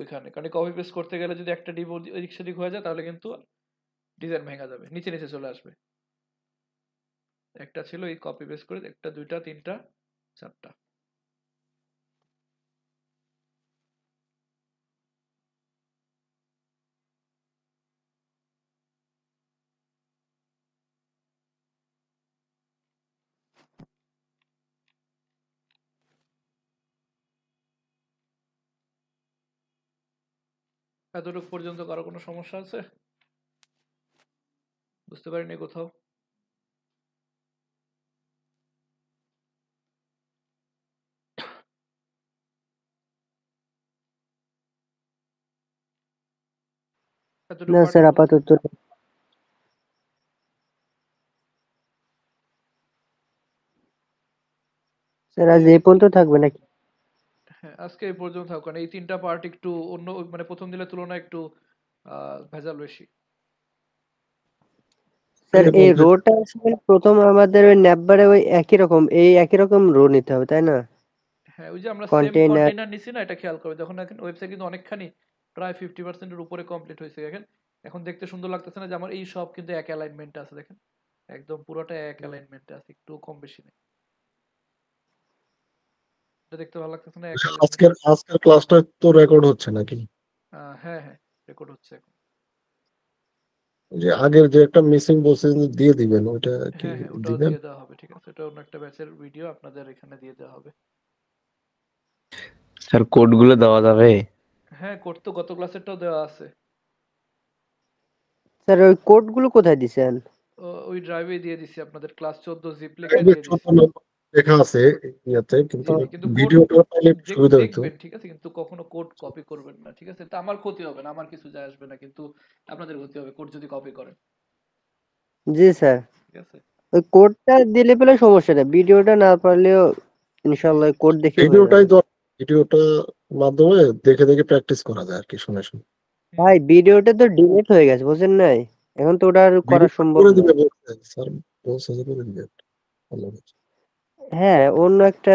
ওইখানে, কারণ কপি পেস্ট করতে গেলে যদি একটা ডিপ এদিক সেদিক হয়ে যায় তাহলে কিন্তু ডিজাইন ভেঙে যাবে, নিচে নিচে চলে আসবে। একটা ছিল, এই কপি পেস্ট করে একটা, দুইটা, তিনটা, চারটা। এতটুকু পর্যন্ত কারো কোনো সমস্যা আছে, বুঝতে পারিনি কোথাও? এতটুকু না স্যার, পারতেছেন? আপাতত স্যার আজ এই পর্যন্ত থাকবে নাকি? হ্যাঁ, আজকে এই পর্যন্ত থাকুক, কারণ এই তিনটা পার্ট একটু অন্য, মানে প্রথম দিনের তুলনায় একটু ভেজাল বেশি। স্যার এবং এই যে রোটা আসলে প্রথম আমাদের ওই ন্যাপবারে ওই একই রকম রো নিতে হবে তাই না? হ্যাঁ, ওই যে আমরা সেম কন্টেইনার। কন্টেইনার নিছি না, এটা খেয়াল করে দেখুন। এখন ওয়েবসাইট কিন্তু অনেকখানি, প্রায় 50% উপরে কমপ্লিট হয়েছে দেখেন। এখন দেখতে সুন্দর লাগতেছে না যে আমার এই সব কিন্তু এক অ্যালাইনমেন্টে আছে দেখেন, একদম পুরোটা এক অ্যালাইনমেন্টে আছে, একটু কম বেশি নেই। এটা দেখতে ভালো লাগতেছে না, এক অ্যালাইনমেন্ট। আজকের ক্লাসটা তো রেকর্ড হচ্ছে নাকি? হ্যাঁ হ্যাঁ, রেকর্ড হচ্ছে এখন। যে আগের যে একটা মিসিং বলছে যে দিয়ে দিবেন, ওইটা কি হ্যাঁ হ্যাঁ, ওটাও দিবেন? দিয়ে দেওয়া হবে। ঠিক আছে, এটা অন্য একটা ব্যাচের ভিডিও আপনাদের এখানে দিয়ে দেওয়া হবে। স্যার কোডগুলো দেওয়া যাবে? হ্যাঁ, কোড তো গত ক্লাসেরটাও দেওয়া আছে। স্যার ওই কোড গুলো কোথায় দিছেন? ওই ড্রাইভে দিয়ে দিছি আপনাদের, ক্লাস 14 জিপ লিখে প্রাইভেট দিয়ে দিছি। 14 নম্বর লেখা আছে ইয়াতে, জি কিন্তু জি, কিন্তু কোড ভিডিওটা পাইলে একটু সুবিধা হতো। দেখবেন, ঠিক আছে, কিন্তু কখনো কোড কপি করবেন না। ঠিক আছে, তা আমার ক্ষতি হবে না, আমার কিছু যায় আসবে না, কিন্তু আপনাদের ক্ষতি হবে কোড যদি কপি করেন। জি স্যার, ঠিক আছে। ওই কোডটা দিলে পেলে সমস্যা নেই, ভিডিওটা না পারলেও ইনশাল্লাহ কোড দেখে হয়ে ভিডিওটাই যাবে। তো, ভিডিওটা মাধ্যমে দেখে দেখে প্র্যাকটিস করা যায় আর কি, শুনে শুনে। ভাই ভিডিওটা তো ডিলিট হয়ে গেছে বুঝেন নাই, এখন তো ওটা আর করা ভিডিও সম্ভব করে না। দিবে বলছে স্যার, বলছে যে করে দিবে। ভালো হয়েছে। হ্যাঁ, অন্য একটা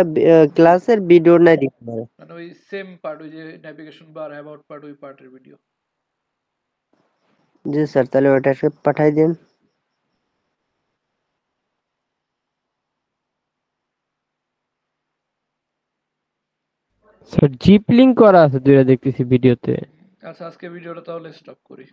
ক্লাসের ভিডিও নাই দিতে পারে। মানে ওই সেম পার্ট, ওই যে নেভিগেশন বার অ্যাবাউট পার্ট, ওই পার্টের ভিডিও। জি স্যার, তাহলে ওটাকে পাঠাই দিন। স্যার জিপ লিংক করা আছে দুইটা দেখতেছি ভিডিওতে। আচ্ছা আজকে ভিডিওটা তাহলে স্টপ করি।